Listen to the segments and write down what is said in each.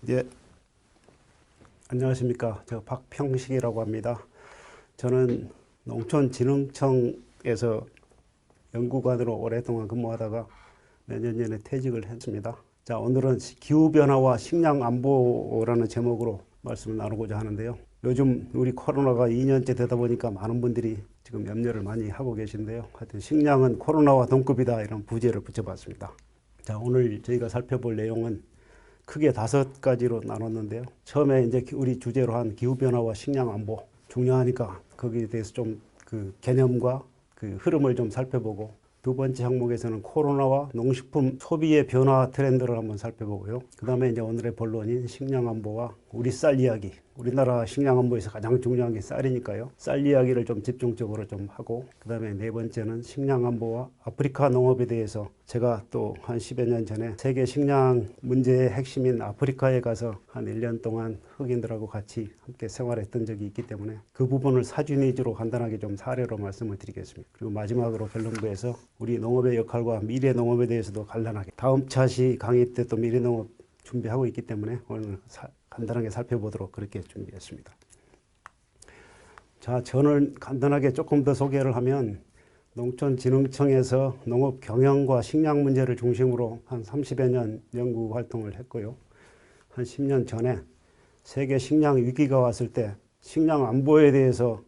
예, 안녕하십니까. 저 박평식이라고 합니다. 저는 농촌진흥청에서 연구관으로 오랫동안 근무하다가 몇 년 전에 퇴직을 했습니다. 자, 오늘은 기후변화와 식량안보라는 제목으로 말씀을 나누고자 하는데요. 요즘 우리 코로나가 2년째 되다 보니까 많은 분들이 지금 염려를 많이 하고 계신데요. 하여튼 식량은 코로나와 동급이다, 이런 부제를 붙여봤습니다. 자, 오늘 저희가 살펴볼 내용은 크게 5가지로 나눴는데요. 처음에 이제 우리 주제로 한 기후변화와 식량안보 중요하니까 거기에 대해서 좀 그 개념과 그 흐름을 좀 살펴보고, 두 번째 항목에서는 코로나와 농식품 소비의 변화 트렌드를 한번 살펴보고요. 그 다음에 이제 오늘의 본론인 식량안보와 우리 쌀 이야기, 우리나라 식량안보에서 가장 중요한 게 쌀이니까요. 쌀 이야기를 좀 집중적으로 좀 하고, 그 다음에 네 번째는 식량안보와 아프리카 농업에 대해서 제가 또 한 10여 년 전에 세계 식량 문제의 핵심인 아프리카에 가서 한 1년 동안 흑인들하고 같이 함께 생활했던 적이 있기 때문에 그 부분을 사진 위주로 간단하게 좀 사례로 말씀을 드리겠습니다. 그리고 마지막으로 결론부에서 우리 농업의 역할과 미래 농업에 대해서도 간단하게, 다음 차시 강의 때 또 미래 농업 준비하고 있기 때문에 오늘 간단하게 살펴보도록 그렇게 준비했습니다. 자, 저는 간단하게 조금 더 소개를 하면, 농촌진흥청에서 농업 경영과 식량 문제를 중심으로 한 30여 년 연구 활동을 했고요. 한 10년 전에 세계 식량 위기가 왔을 때 식량 안보에 대해서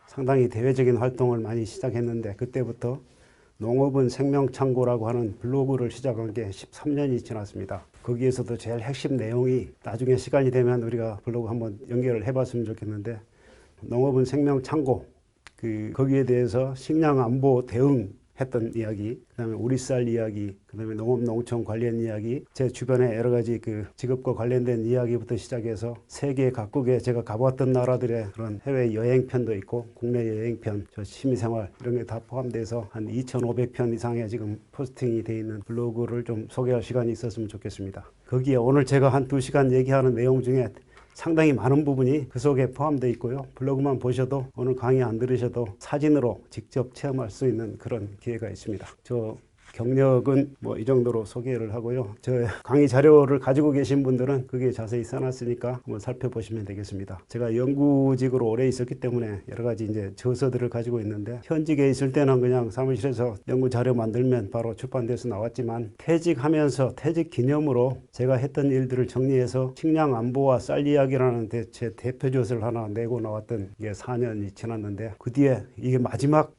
상당히 대외적인 활동을 많이 시작했는데, 그때부터 농업은 생명창고라고 하는 블로그를 시작한 게 13년이 지났습니다. 거기에서도 제일 핵심 내용이, 나중에 시간이 되면 우리가 블로그 한번 연결을 해봤으면 좋겠는데, 농업은 생명창고, 거기에 대해서 식량 안보 대응했던 이야기, 그다음에 우리 쌀 이야기, 그다음에 농업 농촌 관련 이야기, 제 주변에 여러 가지 그 직업과 관련된 이야기부터 시작해서 세계 각국에 제가 가봤던 나라들의 그런 해외 여행편도 있고 국내 여행편, 저 취미생활 이런 게 다 포함돼서 한 2,500편 이상의 지금 포스팅이 돼 있는 블로그를 좀 소개할 시간이 있었으면 좋겠습니다. 거기에 오늘 제가 한 2시간 얘기하는 내용 중에 상당히 많은 부분이 그 속에 포함되어 있고요. 블로그만 보셔도, 오늘 강의 안 들으셔도 사진으로 직접 체험할 수 있는 그런 기회가 있습니다. 저 경력은 뭐 이 정도로 소개를 하고요. 저 강의 자료를 가지고 계신 분들은 그게 자세히 써놨으니까 한번 살펴보시면 되겠습니다. 제가 연구직으로 오래 있었기 때문에 여러 가지 이제 저서들을 가지고 있는데, 현직에 있을 때는 그냥 사무실에서 연구 자료 만들면 바로 출판돼서 나왔지만, 퇴직하면서 퇴직 기념으로 제가 했던 일들을 정리해서 식량 안보와 쌀 이야기라는 제 대표 저서를 하나 내고 나왔던 게 4년이 지났는데, 그 뒤에 이게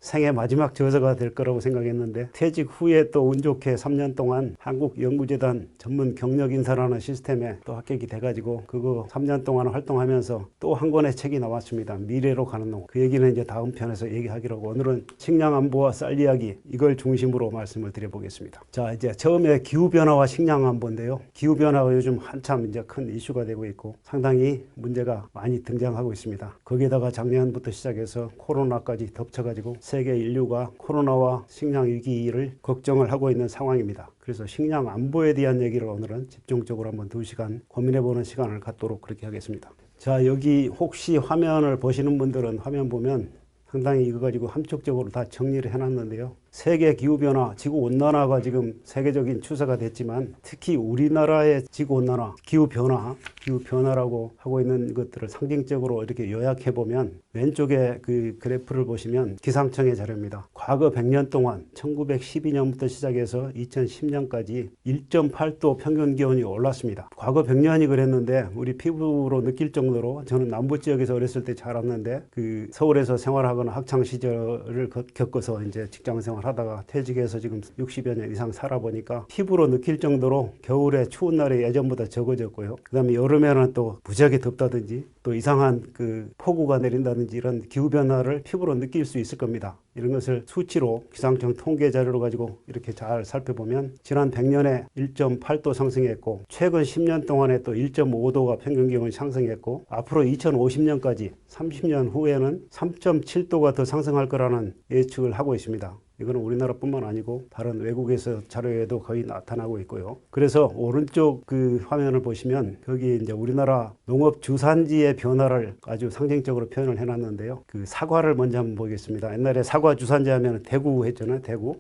생애 마지막 저서가 될 거라고 생각했는데, 퇴직 후에 또 운 좋게 3년 동안 한국연구재단 전문 경력인사라는 시스템에 또 합격이 돼가지고, 그거 3년 동안 활동하면서 또 한 권의 책이 나왔습니다. 미래로 가는 농업. 그 얘기는 이제 다음 편에서 얘기하기로 하고, 오늘은 식량안보와 쌀 이야기, 이걸 중심으로 말씀을 드려보겠습니다. 자, 이제 처음에 기후변화와 식량안보인데요. 기후변화가 요즘 한참 이제 큰 이슈가 되고 있고 상당히 문제가 많이 등장하고 있습니다. 거기에다가 작년부터 시작해서 코로나까지 덮쳐가지고 세계 인류가 코로나와 식량 위기를 걱정을 하고 있는 상황입니다. 그래서 식량 안보에 대한 얘기를 오늘은 집중적으로 한번 2시간 고민해보는 시간을 갖도록 그렇게 하겠습니다. 자, 여기 혹시 화면을 보시는 분들은 화면 보면 상당히 이거 가지고 함축적으로 다 정리를 해놨는데요. 세계 기후변화, 지구온난화가 지금 세계적인 추세가 됐지만, 특히 우리나라의 지구온난화, 기후변화라고 하고 있는 것들을 상징적으로 이렇게 요약해보면, 왼쪽에 그 그래프를 보시면 기상청의 자료입니다. 과거 100년 동안 1912년부터 시작해서 2010년까지 1.8도 평균 기온이 올랐습니다. 과거 100년이 그랬는데 우리 피부로 느낄 정도로, 저는 남부 지역에서 어렸을 때 자랐는데, 그 서울에서 생활하거나 학창 시절을 겪어서 이제 직장 생활 하다가 퇴직해서 지금 60여 년 이상 살아보니까 피부로 느낄 정도로 겨울에 추운 날이 예전보다 적어졌고요. 그 다음에 여름에는 또 무지하게 덥다든지 또 이상한 그 폭우가 내린다든지 이런 기후변화를 피부로 느낄 수 있을 겁니다. 이런 것을 수치로 기상청 통계 자료로 가지고 이렇게 잘 살펴보면, 지난 100년에 1.8도 상승했고, 최근 10년 동안에 또 1.5도가 평균 기온이 상승했고, 앞으로 2050년까지 30년 후에는 3.7도가 더 상승할 거라는 예측을 하고 있습니다. 이거는 우리나라뿐만 아니고 다른 외국에서 자료에도 거의 나타나고 있고요. 그래서 오른쪽 그 화면을 보시면, 거기 이제 우리나라 농업 주산지의 변화를 아주 상징적으로 표현을 해놨는데요. 그 사과를 먼저 한번 보겠습니다. 옛날에 사과 주산지 하면 대구 했잖아요. 대구.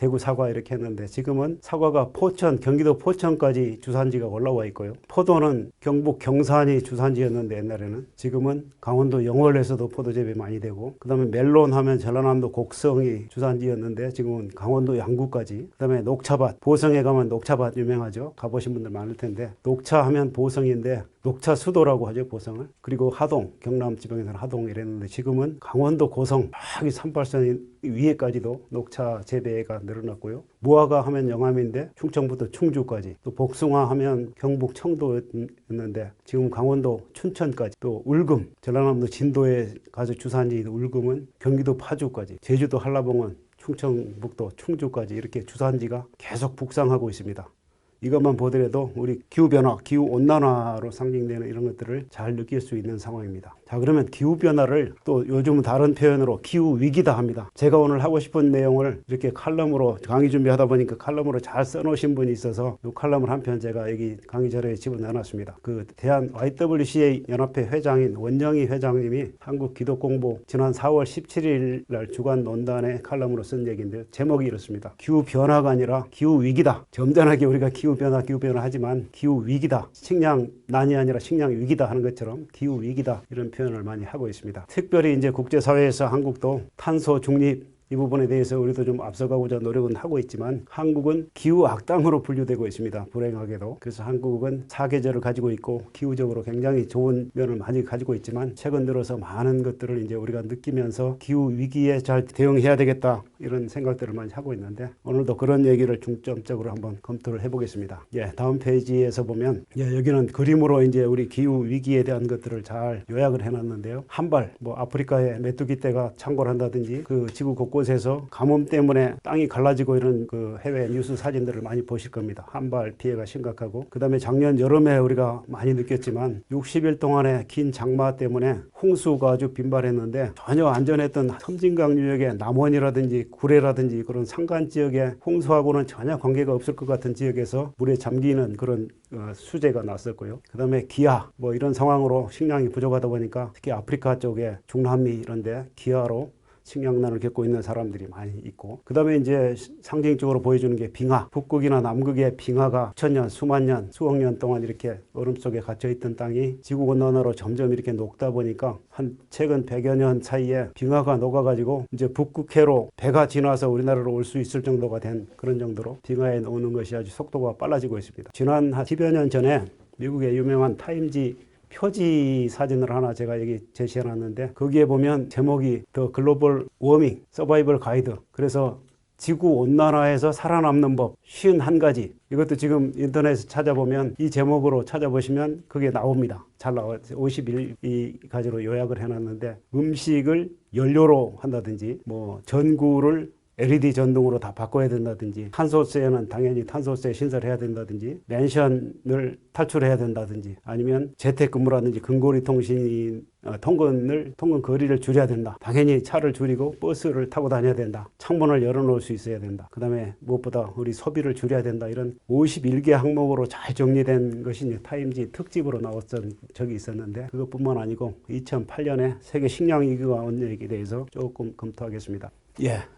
대구 사과 이렇게 했는데 지금은 사과가 포천, 경기도 포천까지 주산지가 올라와 있고요. 포도는 경북 경산이 주산지였는데 옛날에는 지금은 강원도 영월에서도 포도 재배 많이 되고 그다음에 멜론 하면 전라남도 곡성이 주산지였는데 지금은 강원도 양구까지 그다음에 녹차밭 보성에 가면 녹차밭 유명하죠. 가보신 분들 많을 텐데 녹차 하면 보성인데 녹차 수도라고 하죠, 보성을. 그리고 하동, 경남 지방에서는 하동 이랬는데 지금은 강원도 고성 저기 산발선 위에까지도 녹차 재배가 늘어났고요. 무화과 하면 영암인데 충청부터 충주까지, 또 복숭아 하면 경북 청도였는데 지금 강원도 춘천까지, 또 울금 전라남도 진도에 가서 주산지인 울금은 경기도 파주까지, 제주도 한라봉은 충청북도 충주까지 이렇게 주산지가 계속 북상하고 있습니다. 이것만 보더라도 우리 기후변화, 기후온난화로 상징되는 이런 것들을 잘 느낄 수 있는 상황입니다. 자, 그러면 기후변화를 또 요즘은 다른 표현으로 기후위기다 합니다. 제가 오늘 하고 싶은 내용을 이렇게 칼럼으로 강의 준비하다 보니까 칼럼으로 잘 써놓으신 분이 있어서 이 칼럼을 한 편 제가 여기 강의 자료에 집어넣어놨습니다. 그 대한 YWCA 연합회 회장인 원영희 회장님이 한국기독공보 지난 4월 17일 날 주간 논단에 칼럼으로 쓴 얘기인데요. 제목이 이렇습니다. 기후변화가 아니라 기후위기다. 점잖하게 우리가 기후변화 하지만 기후위기다. 식량난이 아니라 식량위기다 하는 것처럼 기후위기다. 이런 표현을 많이 하고 있습니다. 특별히 이제 국제사회에서 한국도 탄소 중립 이 부분에 대해서 우리도 좀 앞서가고자 노력은 하고 있지만 한국은 기후 악당으로 분류되고 있습니다. 불행하게도. 그래서 한국은 사계절을 가지고 있고 기후적으로 굉장히 좋은 면을 많이 가지고 있지만 최근 들어서 많은 것들을 이제 우리가 느끼면서 기후 위기에 잘 대응해야 되겠다 이런 생각들을 많이 하고 있는데 오늘도 그런 얘기를 중점적으로 한번 검토를 해보겠습니다. 다음 페이지에서 보면 여기는 그림으로 이제 우리 기후 위기에 대한 것들을 잘 요약을 해놨는데요. 한발 뭐 아프리카의 메뚜기 떼가 창궐한다든지 그 지구 곳곳에서 가뭄 때문에 땅이 갈라지고 이런 그 해외 뉴스 사진들을 많이 보실 겁니다. 한발 피해가 심각하고 그 다음에 작년 여름에 우리가 많이 느꼈지만 60일 동안의 긴 장마 때문에 홍수가 아주 빈발했는데 전혀 안전했던 섬진강 유역의 남원이라든지 구례라든지 그런 산간 지역의 홍수하고는 전혀 관계가 없을 것 같은 지역에서 물에 잠기는 그런 수재가 났었고요. 그 다음에 기아 뭐 이런 상황으로 식량이 부족하다 보니까 특히 아프리카 쪽에 중남미 이런 데 기아로 식량난을 겪고 있는 사람들이 많이 있고 그 다음에 이제 상징적으로 보여주는 게 빙하, 북극이나 남극의 빙하가 수천 년, 수만 년, 수억 년 동안 이렇게 얼음 속에 갇혀있던 땅이 지구온난화로 점점 이렇게 녹다 보니까 한 최근 100여 년 사이에 빙하가 녹아가지고 이제 북극해로 배가 지나서 우리나라로 올 수 있을 정도가 된 그런 정도로 빙하에 오는 것이 아주 속도가 빨라지고 있습니다. 지난 한 10여 년 전에 미국의 유명한 타임지 표지 사진을 하나 제가 여기 제시해놨는데 거기에 보면 제목이 더 글로벌 워밍 서바이벌 가이드, 그래서 지구 온난화에서 살아남는 법 51가지, 이것도 지금 인터넷에 찾아보면 이 제목으로 찾아보시면 그게 나옵니다. 잘 나와요. 51가지로 요약을 해놨는데 음식을 연료로 한다든지 뭐 전구를 LED 전등으로 다 바꿔야 된다든지, 탄소세는 당연히 탄소세 신설해야 된다든지, 랜션을 탈출해야 된다든지, 아니면 재택근무라든지 근거리 통신 통근 거리를 줄여야 된다. 당연히 차를 줄이고 버스를 타고 다녀야 된다. 창문을 열어놓을 수 있어야 된다. 그 다음에 무엇보다 우리 소비를 줄여야 된다. 이런 51개 항목으로 잘 정리된 것이 이제 타임지 특집으로 나왔던 적이 있었는데 그것뿐만 아니고 2008년에 세계 식량 위기가 온 얘기에 대해서 조금 검토하겠습니다.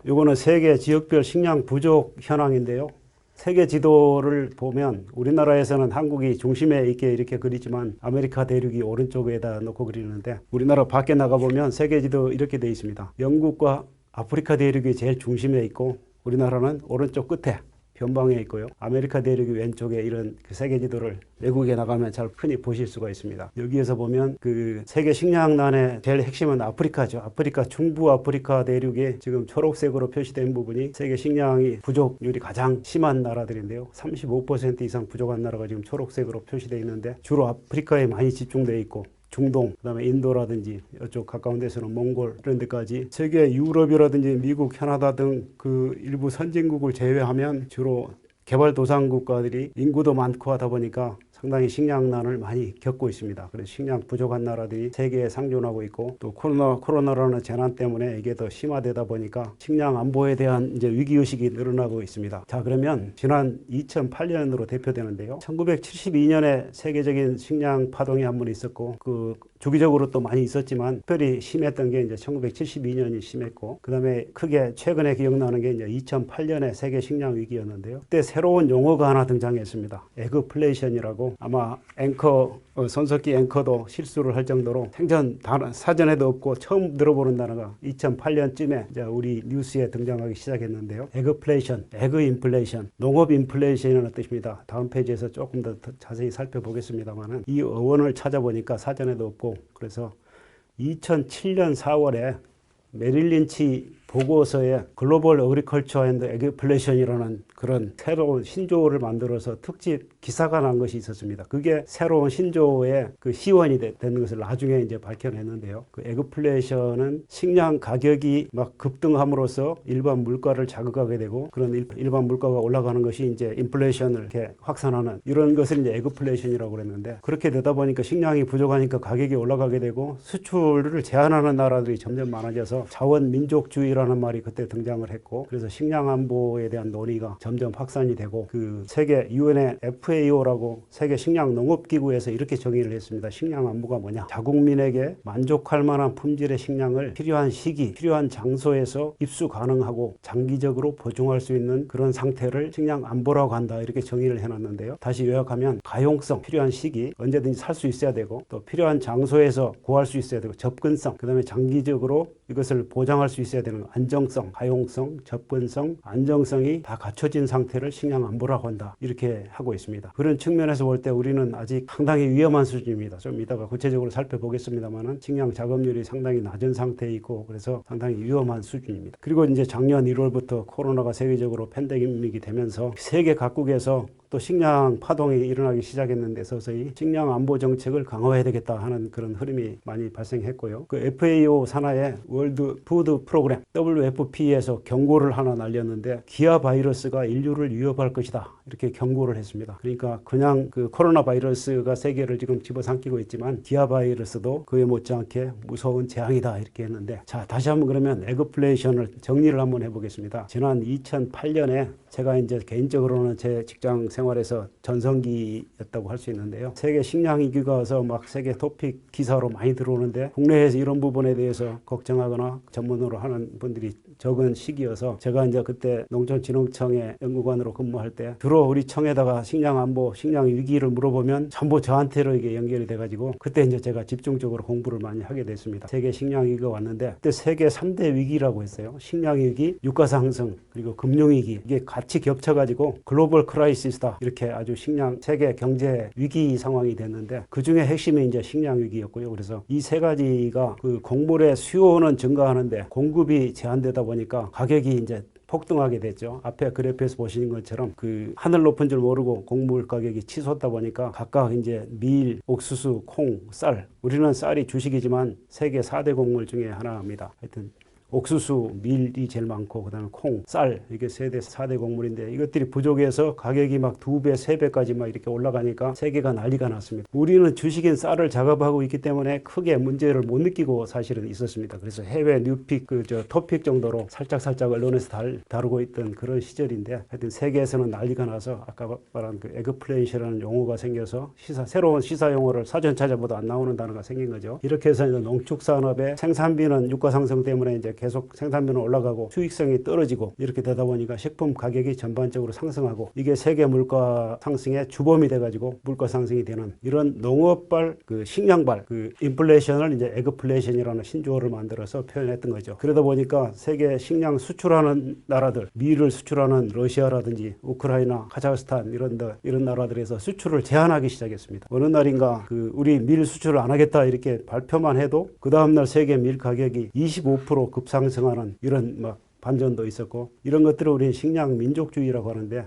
요거는 세계 지역별 식량 부족 현황인데요. 세계 지도를 보면 우리나라에서는 한국이 중심에 있게 이렇게 그리지만 아메리카 대륙이 오른쪽에다 놓고 그리는데 우리나라 밖에 나가보면 세계 지도 이렇게 되어 있습니다. 영국과 아프리카 대륙이 제일 중심에 있고 우리나라는 오른쪽 끝에 변방에 있고요. 아메리카 대륙이 왼쪽에 이런 그 세계 지도를 외국에 나가면 잘 흔히 보실 수가 있습니다. 여기에서 보면 그 세계 식량난의 제일 핵심은 아프리카죠. 아프리카, 중부 아프리카 대륙에 지금 초록색으로 표시된 부분이 세계 식량이 부족률이 가장 심한 나라들인데요. 35% 이상 부족한 나라가 지금 초록색으로 표시되어 있는데 주로 아프리카에 많이 집중되어 있고 중동, 그다음에 인도라든지 이쪽 가까운 데서는 몽골 이런 데까지 세계 유럽이라든지 미국, 캐나다 등 그 일부 선진국을 제외하면 주로 개발도상 국가들이 인구도 많고 하다 보니까 상당히 식량난을 많이 겪고 있습니다. 그래서 식량 부족한 나라들이 세계에 상존하고 있고 또 코로나라는 재난 때문에 이게 더 심화되다 보니까 식량 안보에 대한 이제 위기의식이 늘어나고 있습니다. 자, 그러면 지난 2008년으로 대표되는데요. 1972년에 세계적인 식량 파동이 한 번 있었고 그 주기적으로 또 많이 있었지만 특별히 심했던 게 이제 1972년이 심했고, 그다음에 크게 최근에 기억나는 게 이제 2008년에 세계 식량 위기였는데요. 그때 새로운 용어가 하나 등장했습니다. 에그플레이션이라고. 아마 앵커 손석희 앵커도 실수를 할 정도로 생전 사전에도 없고 처음 들어보는 단어가 2008년쯤에 이제 우리 뉴스에 등장하기 시작했는데요. 에그플레이션, 에그 인플레이션, 농업 인플레이션이라는 뜻입니다. 다음 페이지에서 조금 더 자세히 살펴보겠습니다만은 이 어원을 찾아보니까 사전에도 없고, 그래서 2007년 4월에 메릴 린치 보고서에 글로벌 어그리컬처 앤드 에그플레이션이라는 그런 새로운 신조어를 만들어서 특집 기사가 난 것이 있었습니다. 그게 새로운 신조어의 그 시원이 된 것을 나중에 이제 밝혀냈는데요. 그 에그플레이션은 식량 가격이 막 급등함으로써 일반 물가를 자극하게 되고, 그런 일반 물가가 올라가는 것이 이제 인플레이션을 이렇게 확산하는 이런 것을 이제 에그플레이션이라고 그랬는데, 그렇게 되다 보니까 식량이 부족하니까 가격이 올라가게 되고 수출을 제한하는 나라들이 점점 많아져서 자원 민족주의라는 말이 그때 등장을 했고, 그래서 식량 안보에 대한 논의가 점점 확산이 되고, 그 세계 유엔의 FAO라고 세계 식량 농업 기구에서 이렇게 정의를 했습니다. 식량 안보가 뭐냐? 자국민에게 만족할 만한 품질의 식량을 필요한 시기, 필요한 장소에서 입수 가능하고 장기적으로 보증할 수 있는 그런 상태를 식량 안보라고 한다. 이렇게 정의를 해놨는데요. 다시 요약하면 가용성, 필요한 시기, 언제든지 살 수 있어야 되고, 또 필요한 장소에서 구할 수 있어야 되고, 접근성, 그 다음에 장기적으로 이것을 보장할 수 있어야 되는 안정성, 가용성, 접근성, 안정성이 다 갖춰진 상태를 식량 안보라고 한다. 이렇게 하고 있습니다. 그런 측면에서 볼 때 우리는 아직 상당히 위험한 수준입니다. 좀 이따가 구체적으로 살펴보겠습니다만은 식량 작업률이 상당히 낮은 상태에 있고, 그래서 상당히 위험한 수준입니다. 그리고 이제 작년 1월부터 코로나가 세계적으로 팬데믹이 되면서 세계 각국에서 또 식량 파동이 일어나기 시작했는데 서서히 식량 안보 정책을 강화해야 되겠다 하는 그런 흐름이 많이 발생했고요. 그 FAO 산하의 월드 푸드 프로그램 WFP에서 경고를 하나 날렸는데, 기아 바이러스가 인류를 위협할 것이다. 이렇게 경고를 했습니다. 그러니까 그냥 그 코로나 바이러스가 세계를 지금 집어삼키고 있지만 기아 바이러스도 그에 못지않게 무서운 재앙이다. 이렇게 했는데, 자, 다시 한번 그러면 에그플레이션을 정리를 한번 해보겠습니다. 지난 2008년에 제가 이제 개인적으로는 제 직장 생활에서 전성기였다고 할 수 있는데요. 세계 식량 위기가 와서 막 세계 토픽 기사로 많이 들어오는데, 국내에서 이런 부분에 대해서 걱정하거나 전문으로 하는 분들이 적은 시기여서, 제가 이제 그때 농촌진흥청의 연구관으로 근무할 때 주로 우리 청에다가 식량 안보, 식량 위기를 물어보면 전부 저한테로 이게 연결이 돼가지고, 그때 이제 제가 집중적으로 공부를 많이 하게 됐습니다. 세계 식량 위기가 왔는데, 그때 세계 3대 위기라고 했어요. 식량 위기, 유가 상승, 그리고 금융 위기, 이게 같이 겹쳐가지고 글로벌 크라이시스다. 이렇게 아주 식량 세계 경제 위기 상황이 됐는데, 그 중에 핵심이 이제 식량 위기였고요. 그래서 이 세 가지가 그 곡물의 수요는 증가하는데 공급이 제한되다 보니까 가격이 이제 폭등하게 됐죠. 앞에 그래프에서 보시는 것처럼 그 하늘 높은 줄 모르고 곡물 가격이 치솟다 보니까 각각 이제 밀, 옥수수, 콩, 쌀. 우리는 쌀이 주식이지만 세계 4대 곡물 중에 하나입니다. 하여튼 옥수수, 밀이 제일 많고, 그 다음에 콩, 쌀, 이게 4대 곡물인데, 이것들이 부족해서 가격이 막 2배, 3배까지 막 이렇게 올라가니까 세계가 난리가 났습니다. 우리는 주식인 쌀을 작업하고 있기 때문에 크게 문제를 못 느끼고 사실은 있었습니다. 그래서 해외 뉴픽, 토픽 정도로 살짝 언론에서 다루고 있던 그런 시절인데, 하여튼 세계에서는 난리가 나서 아까 말한 그 에그플레이션이라는 용어가 생겨서 새로운 시사 용어를 사전 찾아봐도 안 나오는 단어가 생긴 거죠. 이렇게 해서 이제 농축산업의 생산비는 유가 상승 때문에 이제 계속 생산비는 올라가고 수익성이 떨어지고, 이렇게 되다 보니까 식품 가격이 전반적으로 상승하고, 이게 세계 물가 상승의 주범이 돼가지고 물가 상승이 되는 이런 농업발, 그 식량발, 그 인플레이션을 이제 에그플레이션이라는 신조어를 만들어서 표현했던 거죠. 그러다 보니까 세계 식량 수출하는 나라들, 밀을 수출하는 러시아라든지 우크라이나, 카자흐스탄 이런 나라들에서 수출을 제한하기 시작했습니다. 어느 날인가 그 우리 밀 수출을 안 하겠다 이렇게 발표만 해도 그 다음날 세계 밀 가격이 25% 급상승하는 이런 막 반전도 있었고, 이런 것들을 우리는 식량 민족주의라고 하는데,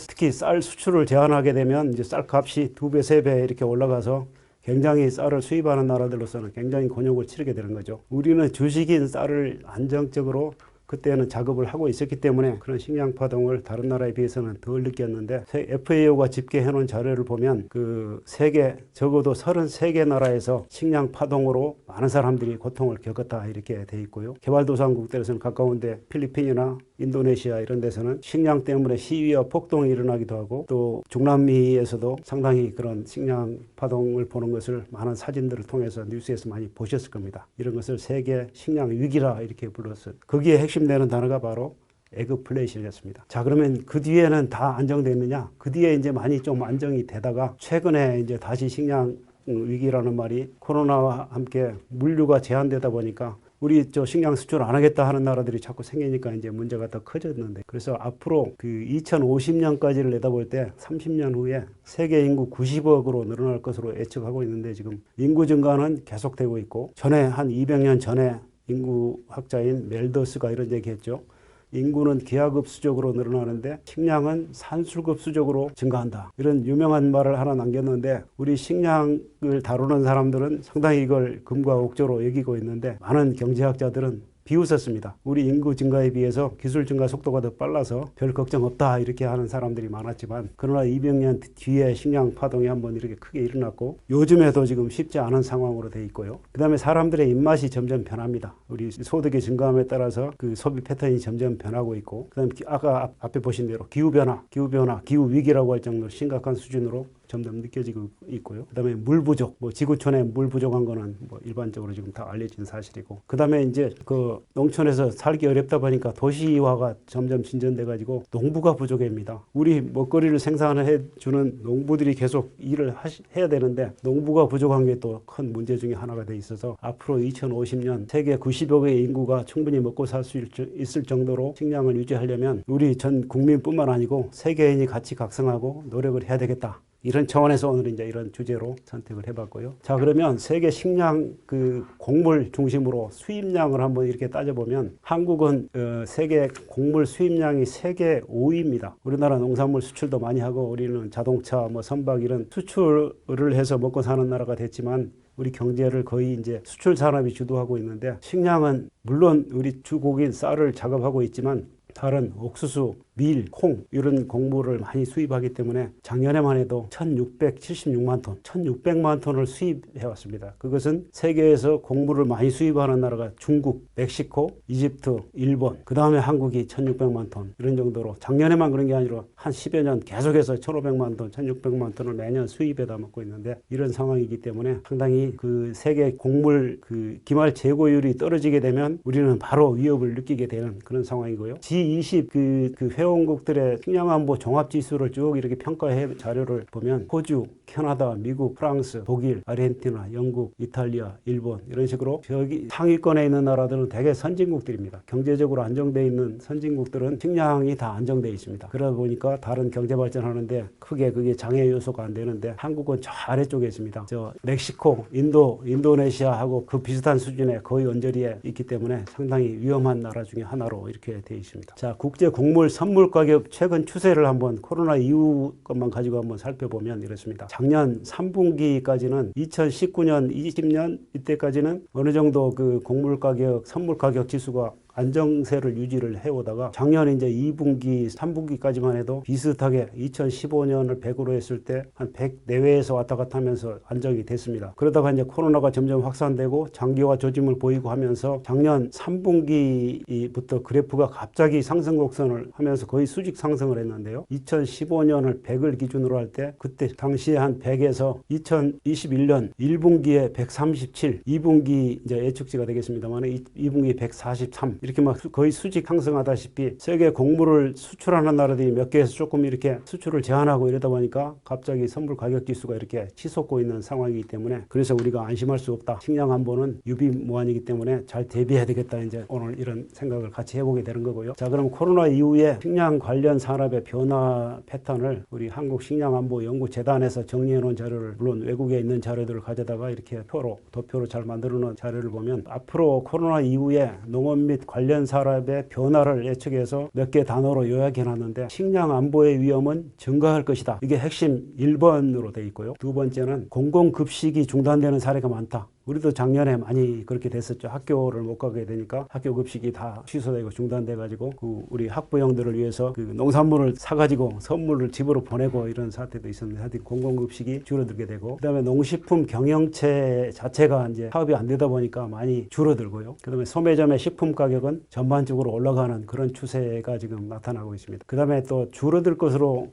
특히 쌀 수출을 제한하게 되면 이제 쌀 값이 2배, 3배 이렇게 올라가서 굉장히 쌀을 수입하는 나라들로서는 굉장히 곤욕을 치르게 되는 거죠. 우리는 주식인 쌀을 안정적으로 그때는 작업을 하고 있었기 때문에 그런 식량 파동을 다른 나라에 비해서는 덜 느꼈는데 FAO가 집계해 놓은 자료를 보면 그 세계 적어도 33개 나라에서 식량 파동으로 많은 사람들이 고통을 겪었다 이렇게 돼 있고요. 개발도상국들에서는 가까운데 필리핀이나 인도네시아 이런 데서는 식량 때문에 시위와 폭동이 일어나기도 하고 또 중남미에서도 상당히 그런 식량 파동을 보는 것을 많은 사진들을 통해서 뉴스에서 많이 보셨을 겁니다. 이런 것을 세계 식량 위기라 이렇게 불렀어요. 거기에 핵심되는 단어가 바로 에그플레이션이었습니다. 자, 그러면 그 뒤에는 다 안정됐느냐? 그 뒤에 이제 많이 좀 안정이 되다가 최근에 이제 다시 식량 위기라는 말이 코로나와 함께 물류가 제한되다 보니까 우리 저 식량 수출 안 하겠다 하는 나라들이 자꾸 생기니까 이제 문제가 더 커졌는데, 그래서 앞으로 그 2050년까지를 내다볼 때 30년 후에 세계 인구 90억으로 늘어날 것으로 예측하고 있는데, 지금 인구 증가는 계속되고 있고, 전에 한 200년 전에 인구학자인 멜더스가 이런 얘기했죠. 인구는 기하급수적으로 늘어나는데 식량은 산술급수적으로 증가한다. 이런 유명한 말을 하나 남겼는데, 우리 식량을 다루는 사람들은 상당히 이걸 금과 옥조로 여기고 있는데, 많은 경제학자들은 비웃었습니다. 우리 인구 증가에 비해서 기술 증가 속도가 더 빨라서 별 걱정 없다 이렇게 하는 사람들이 많았지만, 그러나 200년 뒤에 식량 파동이 한번 이렇게 크게 일어났고 요즘에도 지금 쉽지 않은 상황으로 돼 있고요. 그 다음에 사람들의 입맛이 점점 변합니다. 우리 소득의 증가함에 따라서 그 소비 패턴이 점점 변하고 있고, 그 다음에 아까 앞에 보신 대로 기후변화, 기후위기라고 할 정도로 심각한 수준으로 점점 느껴지고 있고요. 그 다음에 물 부족, 지구촌에 물 부족한 거는 일반적으로 지금 다 알려진 사실이고, 그 다음에 이제 그 농촌에서 살기 어렵다 보니까 도시화가 점점 진전돼 가지고 농부가 부족합니다. 우리 먹거리를 생산해 주는 농부들이 계속 일을 해야 되는데 농부가 부족한 게 또 큰 문제 중에 하나가 돼 있어서, 앞으로 2050년 세계 90억의 인구가 충분히 먹고 살 수 있을 정도로 식량을 유지하려면 우리 전 국민뿐만 아니고 세계인이 같이 각성하고 노력을 해야 되겠다. 이런 차원에서 오늘 이제 이런 주제로 선택을 해봤고요. 자, 그러면 세계 식량 그 곡물 중심으로 수입량을 한번 이렇게 따져보면, 한국은 세계 곡물 수입량이 세계 5위입니다. 우리나라 농산물 수출도 많이 하고 우리는 자동차, 선박 이런 수출을 해서 먹고 사는 나라가 됐지만, 우리 경제를 거의 이제 수출 산업이 주도하고 있는데, 식량은 물론 우리 주곡인 쌀을 작업하고 있지만 다른 옥수수, 밀, 콩 이런 곡물을 많이 수입하기 때문에 작년에만 해도 1676만 톤, 1600만 톤을 수입해 왔습니다. 그것은 세계에서 곡물을 많이 수입하는 나라가 중국, 멕시코, 이집트, 일본, 그 다음에 한국이 1600만 톤 이런 정도로, 작년에만 그런 게 아니라 한 10여 년 계속해서 1500만 톤, 1600만 톤을 매년 수입에다 먹고 있는데, 이런 상황이기 때문에 상당히 그 세계 곡물 그 기말 재고율이 떨어지게 되면 우리는 바로 위협을 느끼게 되는 그런 상황이고요. G20 그 회원국들의 식량안보 종합지수를 쭉 이렇게 평가해 자료를 보면, 호주, 캐나다, 미국, 프랑스, 독일, 아르헨티나, 영국, 이탈리아, 일본 이런 식으로 저기 상위권에 있는 나라들은 대개 선진국들입니다. 경제적으로 안정되어 있는 선진국들은 식량이 다 안정되어 있습니다. 그러다 보니까 다른 경제 발전하는데 크게 그게 장애 요소가 안 되는데, 한국은 저 아래쪽에 있습니다. 저 멕시코, 인도네시아하고 그 비슷한 수준의 거의 언저리에 있기 때문에 상당히 위험한 나라 중에 하나로 이렇게 되어 있습니다. 자, 국제 곡물 선물 가격 최근 추세를 한번 코로나 이후 것만 가지고 한번 살펴보면 이렇습니다. 작년 3분기까지는 2019년, 20년 이때까지는 어느 정도 그 곡물 가격, 선물 가격 지수가 안정세를 유지를 해오다가 작년 이제 2분기, 3분기까지만 해도 비슷하게 2015년을 100으로 했을 때 한 100 내외에서 왔다 갔다 하면서 안정이 됐습니다. 그러다가 이제 코로나가 점점 확산되고 장기화 조짐을 보이고 하면서 작년 3분기부터 그래프가 갑자기 상승 곡선을 하면서 거의 수직 상승을 했는데요. 2015년을 100을 기준으로 할 때 그때 당시에 한 100에서 2021년 1분기에 137, 2분기 이제 예측치가 되겠습니다만 2분기 143 이렇게 막 거의 수직 상승하다시피 세계 곡물을 수출하는 나라들이 몇 개에서 조금 이렇게 수출을 제한하고 이러다 보니까 갑자기 선물 가격 지수가 이렇게 치솟고 있는 상황이기 때문에, 그래서 우리가 안심할 수 없다. 식량 안보는 유비무환이기 때문에 잘 대비해야 되겠다. 이제 오늘 이런 생각을 같이 해보게 되는 거고요. 자, 그럼 코로나 이후에 식량 관련 산업의 변화 패턴을 우리 한국식량안보연구재단에서 정리해 놓은 자료를, 물론 외국에 있는 자료들을 가져다가 이렇게 도표로 잘 만들어 놓은 자료를 보면, 앞으로 코로나 이후에 농업 및 관련 산업의 변화를 예측해서 몇 개 단어로 요약해 놨는데, 식량 안보의 위험은 증가할 것이다. 이게 핵심 1번으로 되어 있고요. 두 번째는 공공급식이 중단되는 사례가 많다. 우리도 작년에 많이 그렇게 됐었죠. 학교를 못 가게 되니까 학교 급식이 다 취소되고 중단돼 가지고 우리 학부형들을 위해서 농산물을 사 가지고 선물을 집으로 보내고 이런 사태도 있었는데, 하여튼 공공급식이 줄어들게 되고, 그다음에 농식품 경영체 자체가 이제 사업이 안 되다 보니까 많이 줄어들고요. 그다음에 소매점의 식품 가격은 전반적으로 올라가는 그런 추세가 지금 나타나고 있습니다. 그다음에 또 줄어들 것으로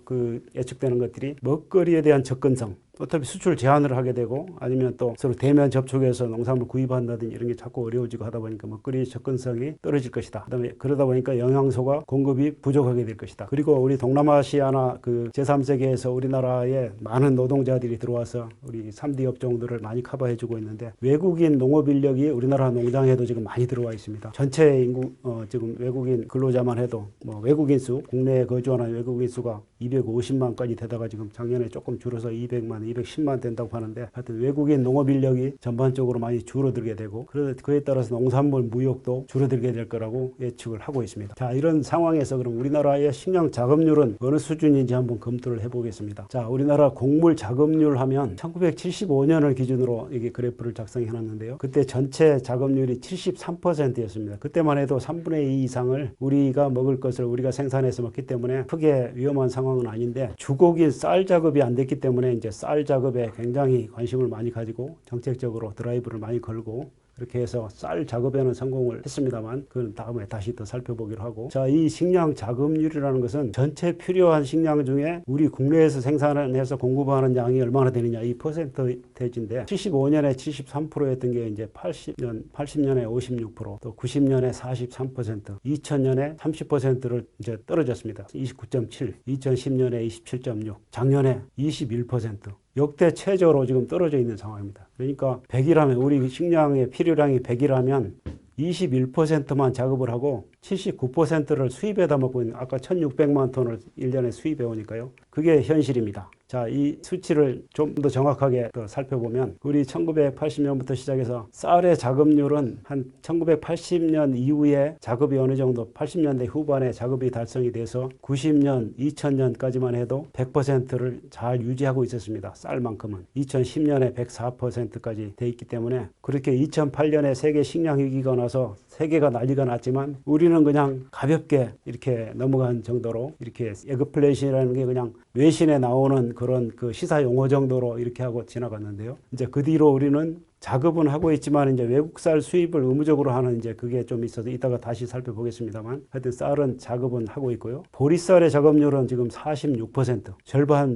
예측되는 것들이 먹거리에 대한 접근성. 어차피 수출 제한을 하게 되고, 아니면 또 서로 대면 접촉해서 농산물 구입한다든지 이런 게 자꾸 어려워지고 하다 보니까 먹거리 접근성이 떨어질 것이다. 그다음에 그러다 보니까 영양소가 공급이 부족하게 될 것이다. 그리고 우리 동남아시아나 제3세계에서 우리나라에 많은 노동자들이 들어와서 우리 3D 업종들을 많이 커버해주고 있는데, 외국인 농업 인력이 우리나라 농장에도 지금 많이 들어와 있습니다. 전체 인구 지금 외국인 근로자만 해도 외국인 수, 국내에 거주하는 외국인 수가 250만까지 되다가 지금 작년에 조금 줄어서 200만, 210만 된다고 하는데, 하여튼 외국인 농업 인력이 전반적으로 많이 줄어들게 되고, 그에 따라서 농산물 무역도 줄어들게 될 거라고 예측을 하고 있습니다. 자, 이런 상황에서 그럼 우리나라의 식량 자급률은 어느 수준인지 한번 검토를 해보겠습니다. 자, 우리나라 곡물 자급률 하면 1975년을 기준으로 이게 그래프를 작성해 놨는데요. 그때 전체 자급률이 73%였습니다. 그때만 해도 3분의 2 이상을 우리가 먹을 것을 우리가 생산해서 먹기 때문에 크게 위험한 상황은 아닌데, 주곡인 쌀 작업이 안 됐기 때문에 이제 쌀 작업에 굉장히 관심을 많이 가지고 정책적으로 드라이브를 많이 걸고, 그렇게 해서 쌀 작업에는 성공을 했습니다만, 그건 다음에 다시 또 살펴보기로 하고. 자, 이 식량 자급률이라는 것은 전체 필요한 식량 중에 우리 국내에서 생산해서 공급하는 양이 얼마나 되느냐, 이 퍼센테이지인데, 75년에 73%였던 게 이제 80년에 56%, 또 90년에 43%, 2000년에 30%를 이제 떨어졌습니다. 29.7, 2010년에 27.6, 작년에 21%. 역대 최저로 지금 떨어져 있는 상황입니다. 그러니까 100이라면, 우리 식량의 필요량이 100이라면 21%만 작업을 하고 79%를 수입에다 먹고 있는, 아까 1600만 톤을 1년에 수입해 오니까요. 그게 현실입니다. 자, 이 수치를 좀 더 정확하게 더 살펴보면, 우리 1980년부터 시작해서 쌀의 작업률은 한 1980년 이후에 작업이 어느 정도 80년대 후반에 작업이 달성이 돼서 90년, 2000년까지만 해도 100%를 잘 유지하고 있었습니다. 쌀만큼은. 2010년에 104%까지 돼 있기 때문에, 그렇게 2008년에 세계 식량 위기가 나서 세계가 난리가 났지만 우리는 그냥 가볍게 이렇게 넘어간 정도로, 이렇게 에그플레이션이라는 게 그냥 외신에 나오는 그런 시사 용어 정도로 이렇게 하고 지나갔는데요. 이제 그 뒤로 우리는 작업은 하고 있지만 이제 외국쌀 수입을 의무적으로 하는 이제 그게 좀 있어서 이따가 다시 살펴보겠습니다만, 하여튼 쌀은 작업은 하고 있고요. 보리쌀의 작업률은 지금 46%,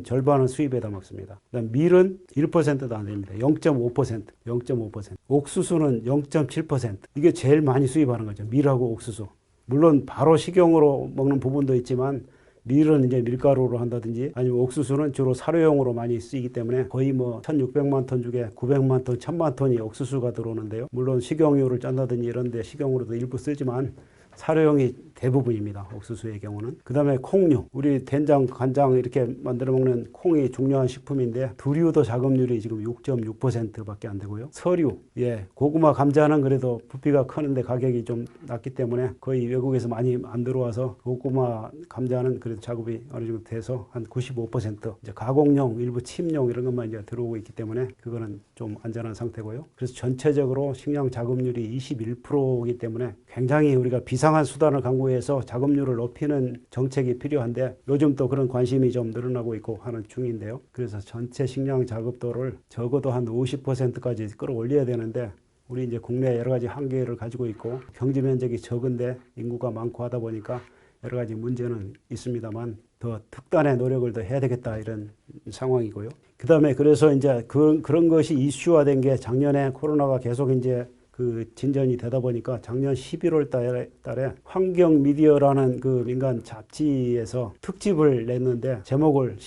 절반은 수입에다 먹습니다. 그다음 밀은 1%도 안 됩니다. 0.5%. 옥수수는 0.7%. 이게 제일 많이 수입하는 거죠. 밀하고 옥수수. 물론 바로 식용으로 먹는 부분도 있지만, 밀은 이제 밀가루로 한다든지, 아니면 옥수수는 주로 사료용으로 많이 쓰이기 때문에 거의 1600만 톤 중에 900만 톤, 1000만 톤이 옥수수가 들어오는데요. 물론 식용유를 짠다든지 이런데 식용으로도 일부 쓰지만 사료용이 대부분입니다. 옥수수의 경우는. 그 다음에 콩류. 우리 된장, 간장 이렇게 만들어 먹는 콩이 중요한 식품인데, 두류도 작업률이 지금 6.6%밖에 안 되고요. 서류. 고구마, 감자는 그래도 부피가 크는데 가격이 좀 낮기 때문에 거의 외국에서 많이 안 들어와서 고구마, 감자는 그래도 작업이 어느 정도 돼서 한 95%. 이제 가공용, 일부 칩용 이런 것만 이제 들어오고 있기 때문에 그거는 좀 안전한 상태고요. 그래서 전체적으로 식량 작업률이 21%이기 때문에 굉장히 우리가 비상한 수단을 강구해서 작업률을 높이는 정책이 필요한데, 요즘 또 그런 관심이 좀 늘어나고 있고 하는 중인데요. 그래서 전체 식량 작업도를 적어도 한 50%까지 끌어올려야 되는데, 우리 이제 국내 여러 가지 한계를 가지고 있고, 경제 면적이 적은데 인구가 많고 하다 보니까 여러 가지 문제는 있습니다만, 더 특단의 노력을 더 해야 되겠다, 이런 상황이고요. 그 다음에 그래서 이제 그런 것이 이슈화된 게, 작년에 코로나가 계속 이제 진전이 되다 보니까 작년 11월 달에 환경 미디어라는 민간 잡지에서 특집을 냈는데, 제목을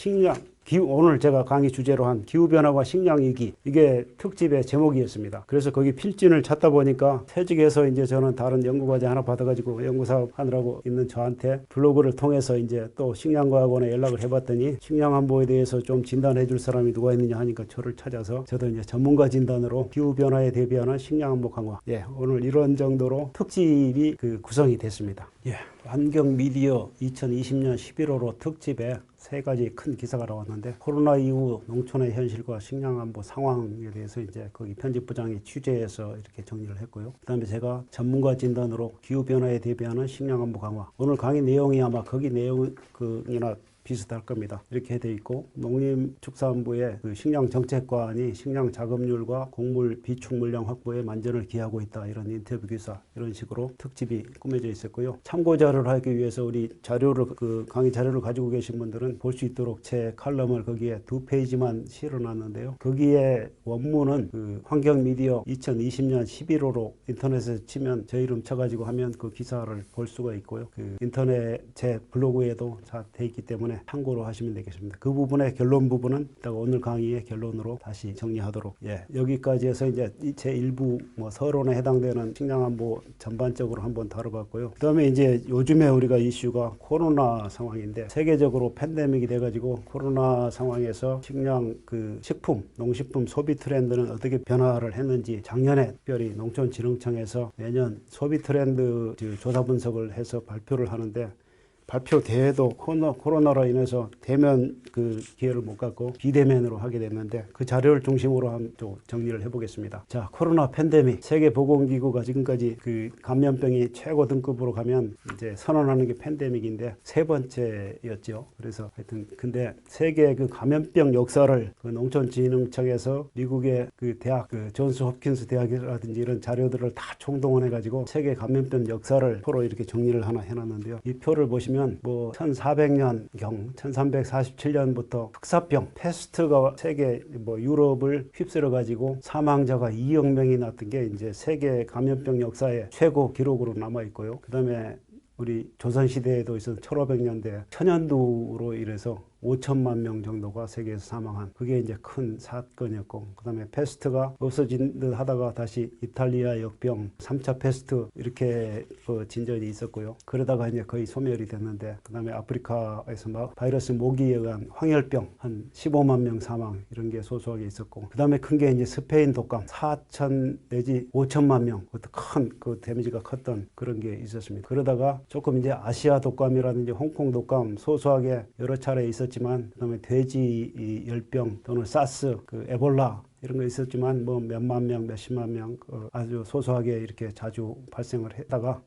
오늘 제가 강의 주제로 한 기후변화와 식량위기, 이게 특집의 제목이었습니다. 그래서 거기 필진을 찾다 보니까 퇴직해서 이제 저는 다른 연구과제 하나 받아가지고 연구사업 하느라고 있는 저한테 블로그를 통해서 이제 또 식량과학원에 연락을 해봤더니, 식량안보에 대해서 좀 진단해 줄 사람이 누가 있느냐 하니까 저를 찾아서, 저도 이제 전문가 진단으로 기후변화에 대비하는 식량안보 강화. 오늘 이런 정도로 특집이 구성이 됐습니다. 환경 미디어 2020년 11월호 특집에 세 가지 큰 기사가 나왔는데 코로나 이후 농촌의 현실과 식량안보 상황에 대해서 이제 거기 편집부장이 취재해서 이렇게 정리를 했고요. 그다음에 제가 전문가 진단으로 기후 변화에 대비하는 식량안보 강화. 오늘 강의 내용이 아마 거기 내용이나 비슷할 겁니다. 이렇게 되어 있고 농림축산부의 그 식량정책관이 식량 자급률과 곡물 비축 물량 확보에 만전을 기하고 있다. 이런 인터뷰 기사 이런 식으로 특집이 꾸며져 있었고요. 참고 자료를 하기 위해서 우리 자료를 강의 자료를 가지고 계신 분들은 볼 수 있도록 제 칼럼을 거기에 2페이지만 실어놨는데요. 거기에 원문은 그 환경미디어 2020년 11호로 인터넷에 치면 제 이름 쳐가지고 하면 그 기사를 볼 수가 있고요. 그 인터넷 제 블로그에도 다 돼 있기 때문에 참고로 하시면 되겠습니다. 그 부분의 결론 부분은 이따가 오늘 강의의 결론으로 다시 정리하도록. 여기까지 해서 이제 제 일부 서론에 해당되는 식량안보 전반적으로 한번 다뤄봤고요. 그 다음에 이제 요즘에 우리가 이슈가 코로나 상황인데 세계적으로 팬데믹이 돼가지고 코로나 상황에서 식품, 농식품 소비 트렌드는 어떻게 변화를 했는지 작년에 특별히 농촌진흥청에서 매년 소비 트렌드 조사 분석을 해서 발표를 하는데 발표 대회도 코로나로 인해서 대면 그 기회를 못 갖고 비대면으로 하게 됐는데 그 자료를 중심으로 또 정리를 해보겠습니다. 자, 코로나 팬데믹. 세계보건기구가 지금까지 그 감염병이 최고 등급으로 가면 이제 선언하는 게 팬데믹인데 세 번째였죠. 그래서 하여튼 근데 세계 그 감염병 역사를 그 농촌진흥청에서 미국의 그 대학, 그 존스 홉킨스 대학이라든지 이런 자료들을 다 총동원해가지고 세계 감염병 역사를 표로 이렇게 정리를 하나 해놨는데요. 이 표를 보시면 1400년경 1347년부터 흑사병 패스트가 세계 유럽을 휩쓸어 가지고 사망자가 2억 명이 났던 게 이제 세계 감염병 역사의 최고 기록으로 남아 있고요. 그다음에 우리 조선시대에도 있었던 1500년대 천연두로 인해서 5천만 명 정도가 세계에서 사망한 그게 이제 큰 사건이었고 그 다음에 패스트가 없어진 듯 하다가 다시 이탈리아 역병 3차 패스트 이렇게 진전이 있었고요. 그러다가 이제 거의 소멸이 됐는데 그 다음에 아프리카에서 막 바이러스 모기에 의한 황열병 한 15만 명 사망 이런 게 소소하게 있었고 그 다음에 큰 게 이제 스페인 독감 4천 내지 5천만 명 그것도 큰 그 데미지가 컸던 그런 게 있었습니다. 그러다가 조금 이제 아시아 독감이라든지 홍콩 독감 소소하게 여러 차례 있었지만 그다음에 돼지 열병 또는 사스, 그 에볼라 이런 거 있었지만 몇만 명, 몇십만 명 아주 소소하게 이렇게 자주 발생을 했다가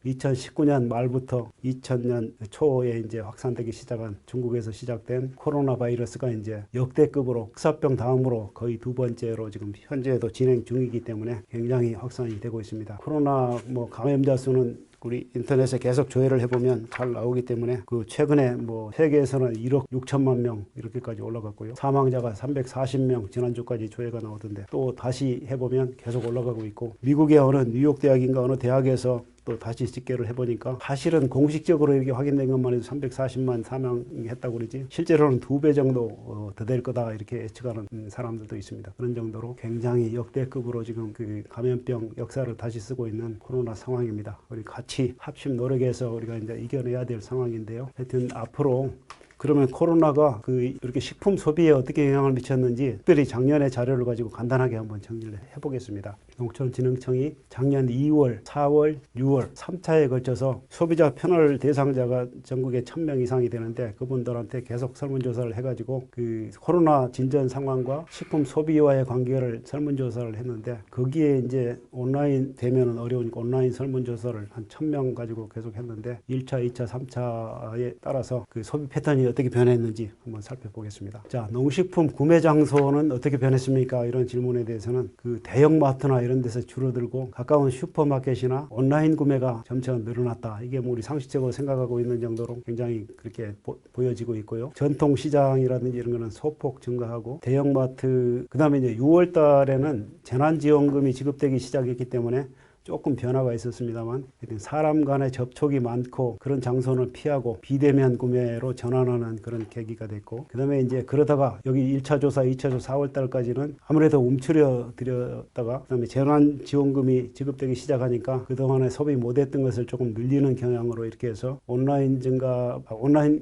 2019년 말부터 2000년 초에 이제 확산되기 시작한 중국에서 시작된 코로나 바이러스가 이제 역대급으로 흑사병 다음으로 거의 두 번째로 지금 현재도 진행 중이기 때문에 굉장히 확산이 되고 있습니다. 코로나 감염자 수는 우리 인터넷에 계속 조회를 해보면 잘 나오기 때문에 그 최근에 세계에서는 1억 6천만 명 이렇게까지 올라갔고요. 사망자가 340명 지난주까지 조회가 나오던데 또 다시 해보면 계속 올라가고 있고 미국의 어느 뉴욕 대학인가 어느 대학에서 또 다시 집계를 해보니까 사실은 공식적으로 이렇게 확인된 것만 해도 340만 사망했다고 그러지 실제로는 2배 정도 더 될 거다 이렇게 예측하는 사람들도 있습니다. 그런 정도로 굉장히 역대급으로 지금 그 감염병 역사를 다시 쓰고 있는 코로나 상황입니다. 우리 같이 합심 노력해서 우리가 이제 이겨내야 될 상황인데요. 하여튼 앞으로 그러면 코로나가 이렇게 식품 소비에 어떻게 영향을 미쳤는지 특별히 작년의 자료를 가지고 간단하게 한번 정리를 해보겠습니다. 농촌진흥청이 작년 2월, 4월, 6월 3차에 걸쳐서 소비자 패널 대상자가 전국에 1000명 이상이 되는데 그분들한테 계속 설문조사를 해가지고 그 코로나 진전 상황과 식품 소비와의 관계를 설문조사를 했는데 거기에 이제 온라인 되면은 어려우니까 온라인 설문조사를 한 1000명 가지고 계속 했는데 1차, 2차, 3차에 따라서 그 소비 패턴이 어떻게 변했는지 한번 살펴보겠습니다. 자, 농식품 구매 장소는 어떻게 변했습니까? 이런 질문에 대해서는 그 대형마트나 이런 데서 줄어들고 가까운 슈퍼마켓이나 온라인 구매가 점차 늘어났다. 이게 우리 상식적으로 생각하고 있는 정도로 굉장히 그렇게 보여지고 있고요. 전통 시장이라든지 이런 거는 소폭 증가하고 대형마트 그다음에 이제 6월 달에는 재난지원금이 지급되기 시작했기 때문에 조금 변화가 있었습니다만 사람 간의 접촉이 많고 그런 장소는 피하고 비대면 구매로 전환하는 그런 계기가 됐고 그다음에 이제 그러다가 여기 1차 조사, 2차 조사 4월 달까지는 아무래도 움츠려 드렸다가 그다음에 재난지원금이 지급되기 시작하니까 그동안에 소비 못했던 것을 조금 늘리는 경향으로 이렇게 해서 온라인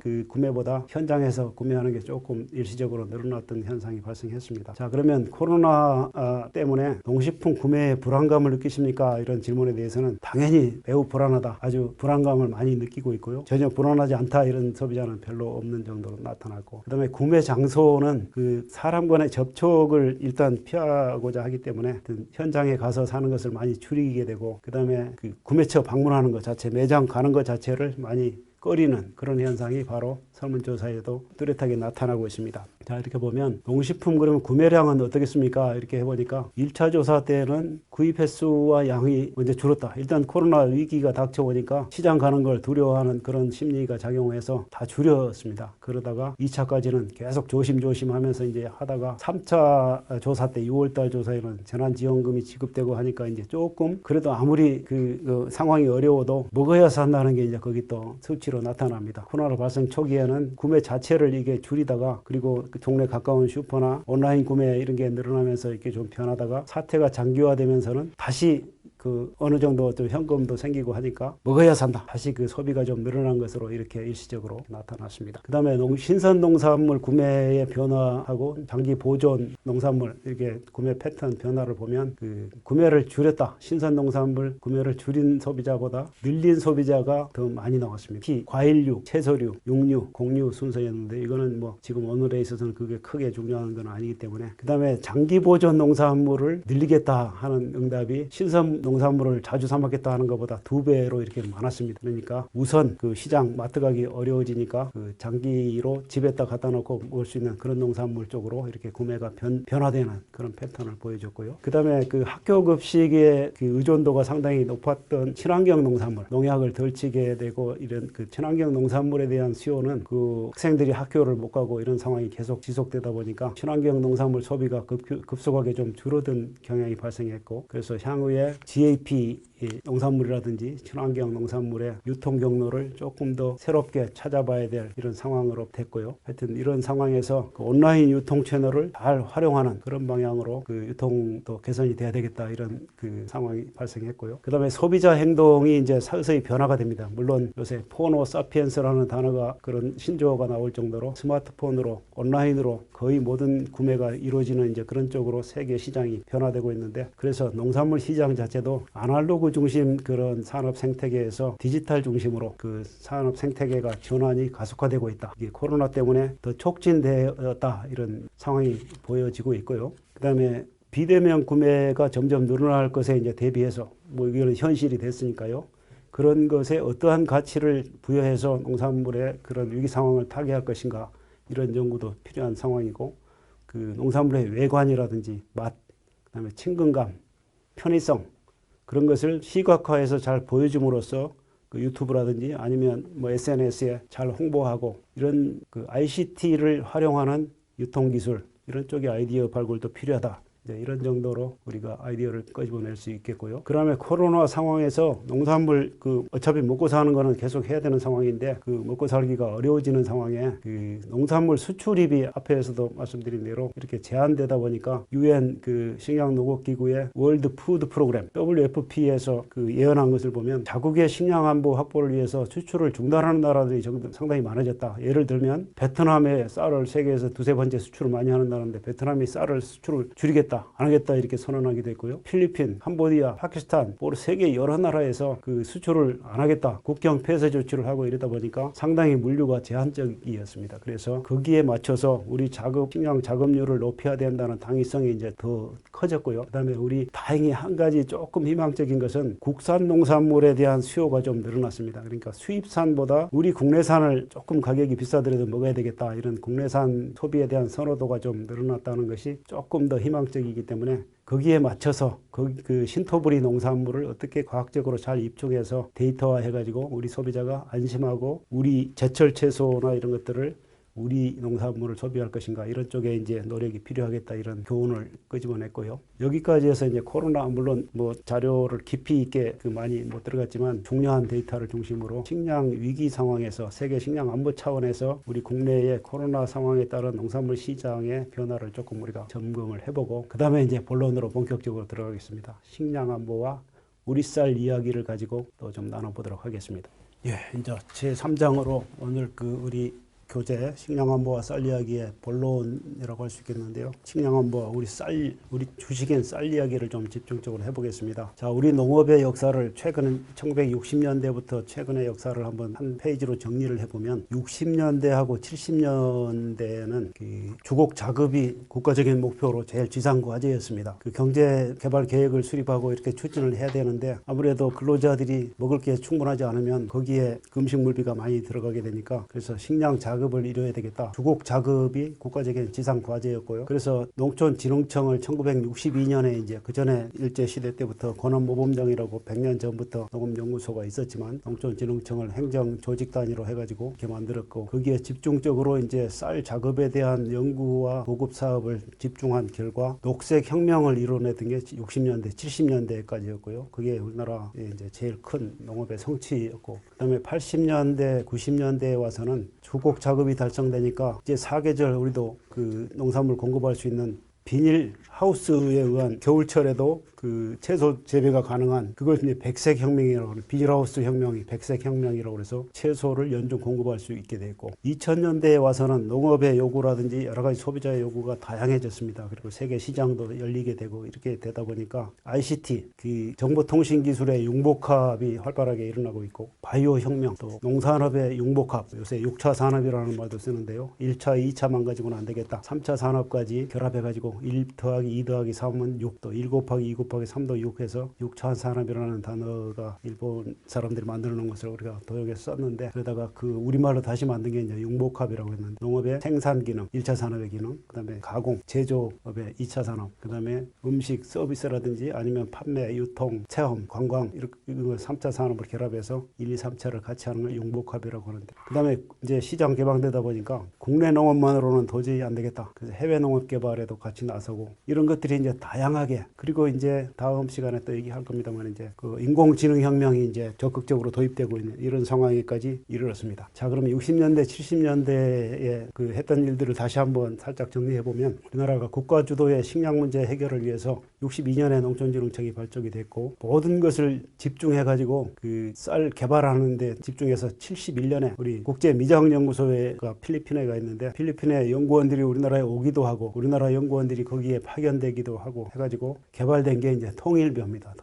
그 구매보다 현장에서 구매하는 게 조금 일시적으로 늘어났던 현상이 발생했습니다. 자, 그러면 코로나 때문에 농식품 구매에 불안감을 느끼십니까? 이런 질문에 대해서는 당연히 매우 불안하다, 아주 불안감을 많이 느끼고 있고요. 전혀 불안하지 않다 이런 소비자는 별로 없는 정도로 나타났고, 그다음에 구매 장소는 그 사람 간의 접촉을 일단 피하고자 하기 때문에 현장에 가서 사는 것을 많이 줄이게 되고, 그다음에 그 구매처 방문하는 것 자체, 매장 가는 것 자체를 많이 꺼리는 그런 현상이 바로 설문조사에도 뚜렷하게 나타나고 있습니다. 자, 이렇게 보면 농식품 그러면 구매량은 어떻겠습니까? 이렇게 해보니까 1차 조사 때는 구입 횟수와 양이 먼저 줄었다. 일단 코로나 위기가 닥쳐오니까 시장 가는 걸 두려워하는 그런 심리가 작용해서 다 줄였습니다. 그러다가 2차까지는 계속 조심조심 하면서 이제 하다가 3차 조사 때 6월달 조사에는 재난지원금이 지급되고 하니까 이제 조금 그래도 아무리 그 상황이 어려워도 먹어야 산다는 게 이제 거기 또 수치로 나타납니다. 코로나 발생 초기에는 구매 자체를 이게 줄이다가, 그리고 그 동네 가까운 슈퍼나 온라인 구매 이런 게 늘어나면서 이렇게 좀 변하다가 사태가 장기화되면서는 다시 그 어느 정도 좀 현금도 생기고 하니까 먹어야 산다, 다시 그 소비가 좀 늘어난 것으로 이렇게 일시적으로 나타났습니다. 그 다음에 신선 농산물 구매의 변화하고 장기 보존 농산물 이렇게 구매 패턴 변화를 보면 그 구매를 줄였다, 신선 농산물 구매를 줄인 소비자보다 늘린 소비자가 더 많이 나왔습니다. 특히 과일류, 채소류, 육류, 곡류 순서였는데 이거는 뭐 지금 오늘에 있어서는 그게 크게 중요한 건 아니기 때문에, 그 다음에 장기 보존 농산물을 늘리겠다 하는 응답이 신선 농산물을 자주 사 먹겠다 하는 것보다 2배로 이렇게 많았습니다. 그러니까 우선 그 시장 마트 가기 어려워지니까 그 장기로 집에다 갖다 놓고 먹을 수 있는 그런 농산물 쪽으로 이렇게 구매가 변화되는 그런 패턴을 보여줬고요. 그 다음에 그 학교 급식의 그 의존도가 상당히 높았던 친환경 농산물, 농약을 덜 치게 되고 이런 그 친환경 농산물에 대한 수요는 그 학생들이 학교를 못 가고 이런 상황이 계속 지속되다 보니까 친환경 농산물 소비가 급속하게 좀 줄어든 경향이 발생했고, 그래서 향후에 GAP 농산물이라든지 친환경 농산물의 유통 경로를 조금 더 새롭게 찾아봐야 될 이런 상황으로 됐고요. 하여튼 이런 상황에서 그 온라인 유통 채널을 잘 활용하는 그런 방향으로 그 유통도 개선이 돼야 되겠다, 이런 그 상황이 발생했고요. 그 다음에 소비자 행동이 이제 서서히 변화가 됩니다. 물론 요새 포노 사피엔스라는 단어가 그런 신조어가 나올 정도로 스마트폰으로 온라인으로 거의 모든 구매가 이루어지는 이제 그런 쪽으로 세계 시장이 변화되고 있는데, 그래서 농산물 시장 자체도 아날로그 중심 그런 산업 생태계에서 디지털 중심으로 그 산업 생태계가 전환이 가속화되고 있다. 이게 코로나 때문에 더 촉진되었다, 이런 상황이 보여지고 있고요. 그 다음에 비대면 구매가 점점 늘어날 것에 이제 대비해서 뭐 이거는 현실이 됐으니까요. 그런 것에 어떠한 가치를 부여해서 농산물의 그런 위기 상황을 타개할 것인가, 이런 연구도 필요한 상황이고, 그 농산물의 외관이라든지 맛, 그다음에 친근감, 편의성, 그런 것을 시각화해서 잘 보여줌으로써 그 유튜브라든지 아니면 뭐 SNS에 잘 홍보하고, 이런 그 ICT를 활용하는 유통기술, 이런 쪽의 아이디어 발굴도 필요하다. 이런 정도로 우리가 아이디어를 끄집어낼 수 있겠고요. 그다음에 코로나 상황에서 농산물 그 어차피 먹고 사는 거는 계속 해야 되는 상황인데, 그 먹고 살기가 어려워지는 상황에 그 농산물 수출입이 앞에서도 말씀드린 대로 이렇게 제한되다 보니까 유엔 그 식량노곡기구의 월드 푸드 프로그램 WFP에서 그 예언한 것을 보면 자국의 식량 안보 확보를 위해서 수출을 중단하는 나라들이 상당히 많아졌다. 예를 들면 베트남의 쌀을 세계에서 2~3번째 수출을 많이 하는 나라인데 베트남이 쌀을 수출을 줄이겠다, 안 하겠다 이렇게 선언하기도 했고요. 필리핀, 캄보디아, 파키스탄, 세계 여러 나라에서 그 수출을 안 하겠다, 국경 폐쇄 조치를 하고 이러다 보니까 상당히 물류가 제한적이었습니다. 그래서 거기에 맞춰서 우리 식량 자급률을 높여야 된다는 당위성이 이제 더 커졌고요. 그다음에 우리 다행히 한 가지 조금 희망적인 것은 국산 농산물에 대한 수요가 좀 늘어났습니다. 그러니까 수입산보다 우리 국내산을 조금 가격이 비싸더라도 먹어야 되겠다, 이런 국내산 소비에 대한 선호도가 좀 늘어났다는 것이 조금 더 희망적이기 때문에 거기에 맞춰서 그 신토부리 농산물을 어떻게 과학적으로 잘 입증해서 데이터화 해가지고 우리 소비자가 안심하고 우리 제철 채소나 이런 것들을 우리 농산물을 소비할 것인가, 이런 쪽에 이제 노력이 필요하겠다, 이런 교훈을 끄집어냈고요. 여기까지 해서 이제 코로나, 물론 뭐 자료를 깊이 있게 많이 못 들어갔지만 중요한 데이터를 중심으로 식량 위기 상황에서 세계 식량 안보 차원에서 우리 국내의 코로나 상황에 따른 농산물 시장의 변화를 조금 우리가 점검을 해보고, 그 다음에 이제 본론으로 본격적으로 들어가겠습니다. 식량 안보와 우리 쌀 이야기를 가지고 또 좀 나눠보도록 하겠습니다. 예, 이제 제 3장으로 오늘 우리 교재 식량안보와 쌀 이야기의 본론이라고 할 수 있겠는데요. 식량안보와 우리 주식인 쌀 이야기를 좀 집중적으로 해보겠습니다. 자, 우리 농업의 역사를 최근 1960년대부터 최근의 역사를 한번 한 페이지로 정리를 해보면 60년대하고 70년대에는 그 주곡 자급이 국가적인 목표로 제일 지상 과제였습니다. 그 경제 개발 계획을 수립하고 이렇게 추진을 해야 되는데 아무래도 근로자들이 먹을 게 충분하지 않으면 거기에 음식물비가 많이 들어가게 되니까 그래서 식량 자급을 이뤄야 되겠다. 주곡 자급이 국가적인 지상 과제였고요. 그래서 농촌진흥청을 1962년에 이제 그 전에 일제 시대 때부터 권한모범정이라고 100년 전부터 농업연구소가 있었지만 농촌진흥청을 행정 조직 단위로 해가지고 이렇게 만들었고 거기에 집중적으로 이제 쌀 작업에 대한 연구와 보급 사업을 집중한 결과 녹색 혁명을 이뤄냈던 게 60년대, 70년대까지였고요. 그게 우리나라의 이제 제일 큰 농업의 성취였고, 그다음에 80년대, 90년대에 와서는 주곡 작업이 달성되니까 이제 사계절 우리도 그 농산물 공급할 수 있는 비닐 하우스에 의한 겨울철에도 그 채소 재배가 가능한 그걸 이제 백색 혁명이라고 해요. 비닐하우스 혁명이 백색 혁명이라고 해서 채소를 연중 공급할 수 있게 됐고 2000년대에 와서는 농업의 요구라든지 여러 가지 소비자의 요구가 다양해졌습니다. 그리고 세계 시장도 열리게 되고 이렇게 되다 보니까 ICT, 그 정보통신 기술의 융복합이 활발하게 일어나고 있고 바이오 혁명, 또 농산업의 융복합, 요새 6차 산업이라는 말도 쓰는데요. 1차, 2차만 가지고는 안 되겠다. 3차 산업까지 결합해가지고 1 더하기 2 더하기 3은 6, 또 1 곱하기 2 곱하기 3도 6 해서 6차 산업이라는 단어가 일본 사람들이 만들어 놓은 것을 우리가 도역해서 썼는데 그러다가 그 우리말로 다시 만든 게 이제 융복합이라고 했는데 농업의 생산 기능, 1차 산업의 기능, 그 다음에 가공, 제조업의 2차 산업, 그 다음에 음식 서비스라든지 아니면 판매, 유통, 체험, 관광 이런 걸 3차 산업을 결합해서 1, 2, 3차를 같이 하는 걸 융복합이라고 하는데 그 다음에 이제 시장 개방되다 보니까 국내 농업만으로는 도저히 안 되겠다. 그래서 해외 농업 개발에도 같이 나서고 이런 것들이 이제 다양하게 그리고 이제 다음 시간에 또 얘기할 겁니다만 이제 그 인공지능 혁명이 이제 적극적으로 도입되고 있는 이런 상황에까지 이르렀습니다. 자, 그러면 60년대, 70년대에 그 했던 일들을 다시 한번 살짝 정리해 보면 우리나라가 국가 주도의 식량 문제 해결을 위해서 62년에 농촌진흥청이 발족이 됐고 모든 것을 집중해 가지고 그 쌀 개발하는 데 집중해서 71년에 우리 국제 미장 연구소가 필리핀에가 있는데 필리핀의 연구원들이 우리나라에 오기도 하고 우리나라 연구원들이 거기에 파견되기도 하고 해가지고 개발된 게 이제 통일벼입니다.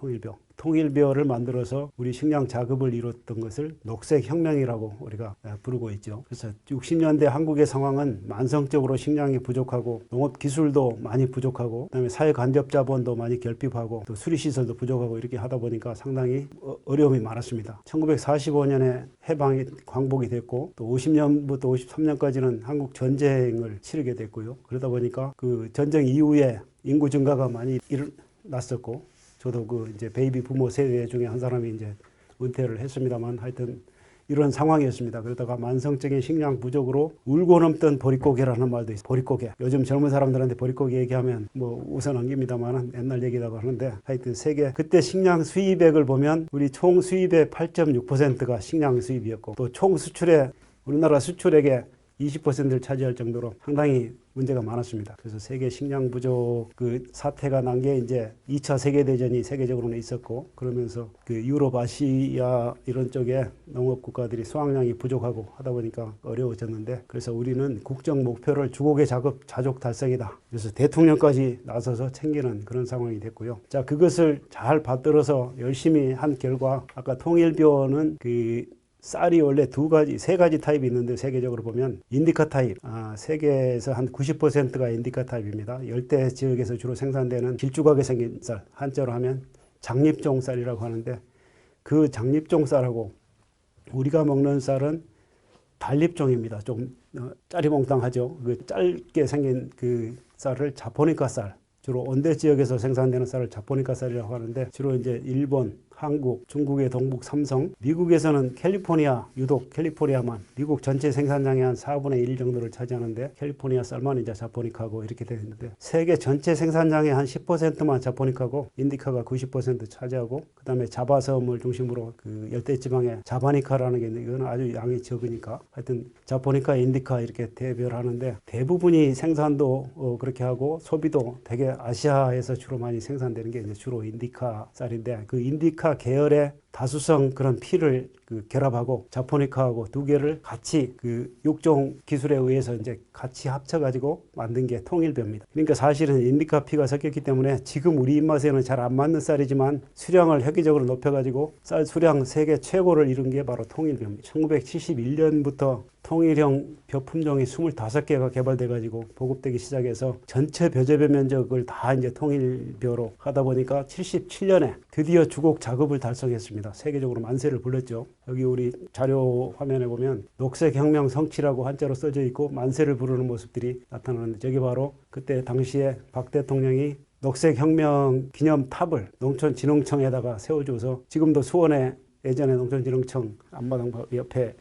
통일벼를 만들어서 우리 식량 자급을 이뤘던 것을 녹색혁명이라고 우리가 부르고 있죠. 그래서 60년대 한국의 상황은 만성적으로 식량이 부족하고 농업기술도 많이 부족하고 그다음에 사회간접자본도 많이 결핍하고 또 수리시설도 부족하고 이렇게 하다 보니까 상당히 어려움이 많았습니다. 1945년에 해방이 광복이 됐고 또 50년부터 53년까지는 한국 전쟁을 치르게 됐고요. 그러다 보니까 그 전쟁 이후에 인구 증가가 많이 일어났었고 저도 그 이제 베이비 부모 세대 중에 한 사람이 이제 은퇴를 했습니다만 하여튼 이런 상황이었습니다. 그러다가 만성적인 식량 부족으로 울고 넘던 보릿고개라는 말도 있어요. 보릿고개. 요즘 젊은 사람들한테 보릿고개 얘기하면 뭐 웃어 넘깁니다만 옛날 얘기라고 하는데 하여튼 세계 그때 식량 수입액을 보면 우리 총 수입의 8.6%가 식량 수입이었고 또 총 수출에 우리나라 수출액의 20%를 차지할 정도로 상당히 문제가 많았습니다. 그래서 세계 식량 부족 그 사태가 난 게 이제 2차 세계대전이 세계적으로는 있었고 그러면서 그 유럽, 아시아 이런 쪽에 농업 국가들이 수확량이 부족하고 하다 보니까 어려워졌는데 그래서 우리는 국정 목표를 주곡의 자족 달성이다. 그래서 대통령까지 나서서 챙기는 그런 상황이 됐고요. 자, 그것을 잘 받들어서 열심히 한 결과 아까 통일벼는 그 쌀이 원래 세 가지 타입이 있는데 세계적으로 보면 인디카 타입, 세계에서 한 90%가 인디카 타입입니다. 열대 지역에서 주로 생산되는 길쭉하게 생긴 쌀, 한자로 하면 장립종 쌀이라고 하는데 그 장립종 쌀하고 우리가 먹는 쌀은 단립종입니다. 좀 짜리몽땅하죠. 그 짧게 생긴 그 쌀을 자포니카 쌀, 주로 온대 지역에서 생산되는 쌀을 자포니카 쌀이라고 하는데 주로 이제 일본, 한국, 중국의 동북 삼성, 미국에서는 캘리포니아, 유독 캘리포니아만 미국 전체 생산량의 한 4분의 1 정도를 차지하는데 캘리포니아 쌀만 이제 자포니카고 이렇게 되어 있는데 세계 전체 생산량의 한 10%만 자포니카고 인디카가 90% 차지하고 그 다음에 자바섬을 중심으로 그 열대지방에 자바니카라는 게 있는데 이건 아주 양이 적으니까 하여튼 자포니카, 인디카 이렇게 대별하는데 대부분이 생산도 그렇게 하고 소비도 되게 아시아에서 주로 많이 생산되는 게 이제 주로 인디카 쌀인데 그 인디카 계열의 다수성 그런 피를 결합하고 자포니카하고 두 개를 같이 육종 기술에 의해서 이제 같이 합쳐가지고 만든 게 통일벼입니다. 그러니까 사실은 인디카 피가 섞였기 때문에 지금 우리 입맛에는 잘 안 맞는 쌀이지만 수량을 획기적으로 높여가지고 쌀 수량 세계 최고를 이룬 게 바로 통일벼입니다. 1971년부터 통일형 벼 품종이 25개가 개발돼가지고 보급되기 시작해서 전체 벼재배 면적을 다 이제 통일벼로 하다 보니까 77년에 드디어 주곡 작업을 달성했습니다. 세계적으로 만세를 불렀죠. 여기 우리 자료 화면에 보면 녹색혁명 성취라고 한자로 써져 있고 만세를 부르는 모습들이 나타나는데 저게 바로 그때 당시에 박 대통령이 녹색혁명 기념탑을 농촌진흥청에다가 세워줘서 지금도 수원에 예전에 농촌진흥청 앞마당 옆에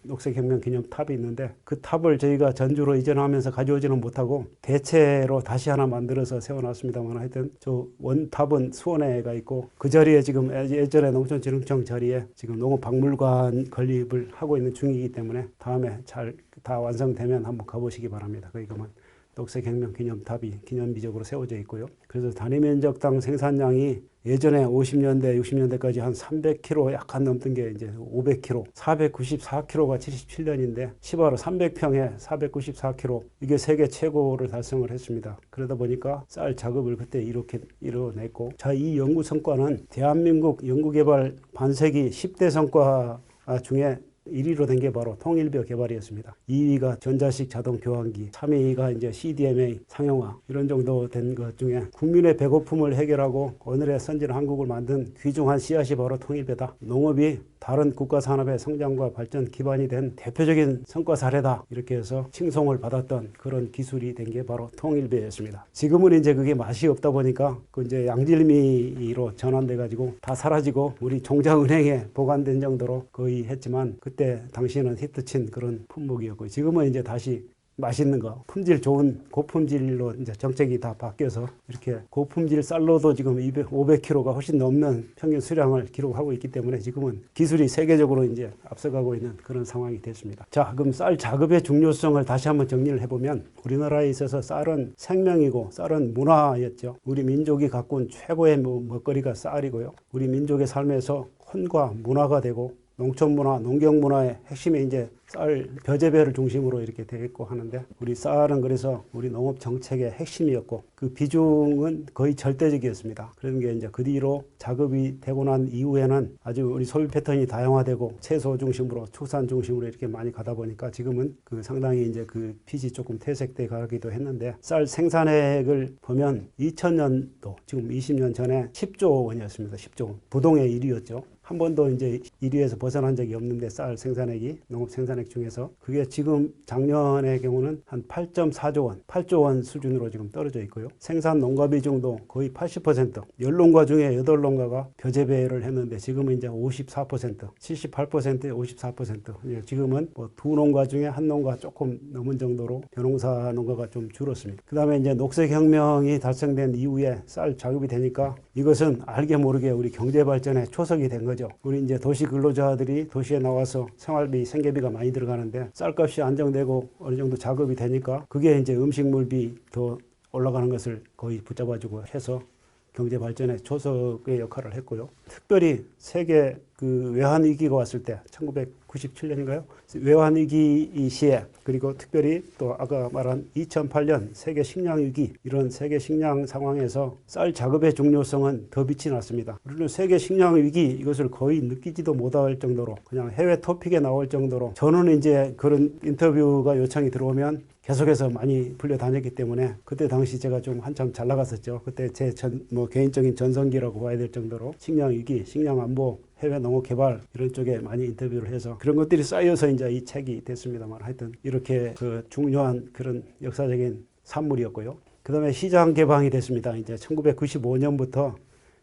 녹색혁명 기념탑이 있는데 그 탑을 저희가 전주로 이전하면서 가져오지는 못하고 대체로 다시 하나 만들어서 세워놨습니다만 하여튼 저 원탑은 수원에가 있고 그 자리에 지금 예전에 농촌진흥청 자리에 지금 농업박물관 건립을 하고 있는 중이기 때문에 다음에 잘 다 완성되면 한번 가보시기 바랍니다. 거기가만 녹색혁명 기념탑이 기념비적으로 세워져 있고요. 그래서 단위면적당 생산량이 예전에 50년대, 60년대까지 한 300kg 약간 넘던 게 이제 500kg, 494kg가 77년인데 시바로 300평에 494kg 이게 세계 최고를 달성을 했습니다. 그러다 보니까 쌀 작업을 그때 이렇게 이뤄냈고 자, 이 연구 성과는 대한민국 연구개발 반세기 10대 성과 중에 1위로 된 게 바로 통일벼 개발이었습니다. 2위가 전자식 자동 교환기, 3위가 이제 CDMA 상용화 이런 정도 된 것 중에 국민의 배고픔을 해결하고 오늘의 선진 한국을 만든 귀중한 씨앗이 바로 통일벼다. 농업이 다른 국가 산업의 성장과 발전 기반이 된 대표적인 성과 사례다. 이렇게 해서 칭송을 받았던 그런 기술이 된 게 바로 통일벼였습니다. 지금은 이제 그게 맛이 없다 보니까 그 이제 양질미로 전환돼 가지고 다 사라지고 우리 종자은행에 보관된 정도로 거의 했지만 그때 당시에는 히트친 그런 품목이었고 지금은 이제 다시 맛있는 거, 품질 좋은 고품질로 이제 정책이 다 바뀌어서 이렇게 고품질 쌀로도 지금 500kg가 훨씬 넘는 평균 수량을 기록하고 있기 때문에 지금은 기술이 세계적으로 이제 앞서가고 있는 그런 상황이 됐습니다. 자, 그럼 쌀 작업의 중요성을 다시 한번 정리를 해보면 우리나라에 있어서 쌀은 생명이고 쌀은 문화였죠. 우리 민족이 가꾼 최고의 먹거리가 쌀이고요. 우리 민족의 삶에서 혼과 문화가 되고 농촌 문화, 농경 문화의 핵심이 이제 쌀, 벼재배를 중심으로 이렇게 되어 있고 하는데 우리 쌀은 그래서 우리 농업 정책의 핵심이었고 그 비중은 거의 절대적이었습니다. 그런 게 이제 그 뒤로 작업이 되고 난 이후에는 아주 우리 소비 패턴이 다양화되고 채소 중심으로 축산 중심으로 이렇게 많이 가다 보니까 지금은 그 상당히 이제 그 빚이 조금 퇴색돼 가기도 했는데 쌀 생산액을 보면 2000년도 지금 20년 전에 10조 원이었습니다. 10조 원. 부동의 1위였죠. 한 번도 이제 1위에서 벗어난 적이 없는데 쌀 생산액이 농업 생산액 중에서 그게 지금 작년의 경우는 한 8.4조 원, 8조 원 수준으로 지금 떨어져 있고요. 생산 농가 비중도 거의 80%, 10농가 중에 8농가가 벼재배를 했는데 지금은 이제 54%, 78%에 54%. 지금은 뭐 두 농가 중에 한 농가 조금 넘은 정도로 벼농사 농가가 좀 줄었습니다. 그 다음에 이제 녹색혁명이 달성된 이후에 쌀 작업이 되니까 이것은 알게 모르게 우리 경제 발전에 초석이 된 거죠. 우리 이제 도시 근로자들이 도시에 나와서 생활비, 생계비가 많이 들어가는데 쌀값이 안정되고 어느 정도 작업이 되니까 그게 이제 음식물비 더 올라가는 것을 거의 붙잡아주고 해서 경제 발전의 초석의 역할을 했고요. 특별히 세계 그 외환위기가 왔을 때 1997년인가요? 외환위기 시에 그리고 특별히 또 아까 말한 2008년 세계 식량위기 이런 세계 식량 상황에서 쌀 작업의 중요성은 더 빛이 났습니다. 우리는 세계 식량위기 이것을 거의 느끼지도 못할 정도로 그냥 해외 토픽에 나올 정도로 저는 이제 그런 인터뷰가 요청이 들어오면 계속해서 많이 불려다녔기 때문에 그때 당시 제가 좀 한참 잘 나갔었죠. 그때 제 개인적인 전성기라고 봐야 될 정도로 식량위기, 식량안보, 해외 농업 개발 이런 쪽에 많이 인터뷰를 해서 그런 것들이 쌓여서 이제 이 책이 됐습니다만 하여튼 이렇게 그 중요한 그런 역사적인 산물이었고요. 그 다음에 시장 개방이 됐습니다. 이제 1995년부터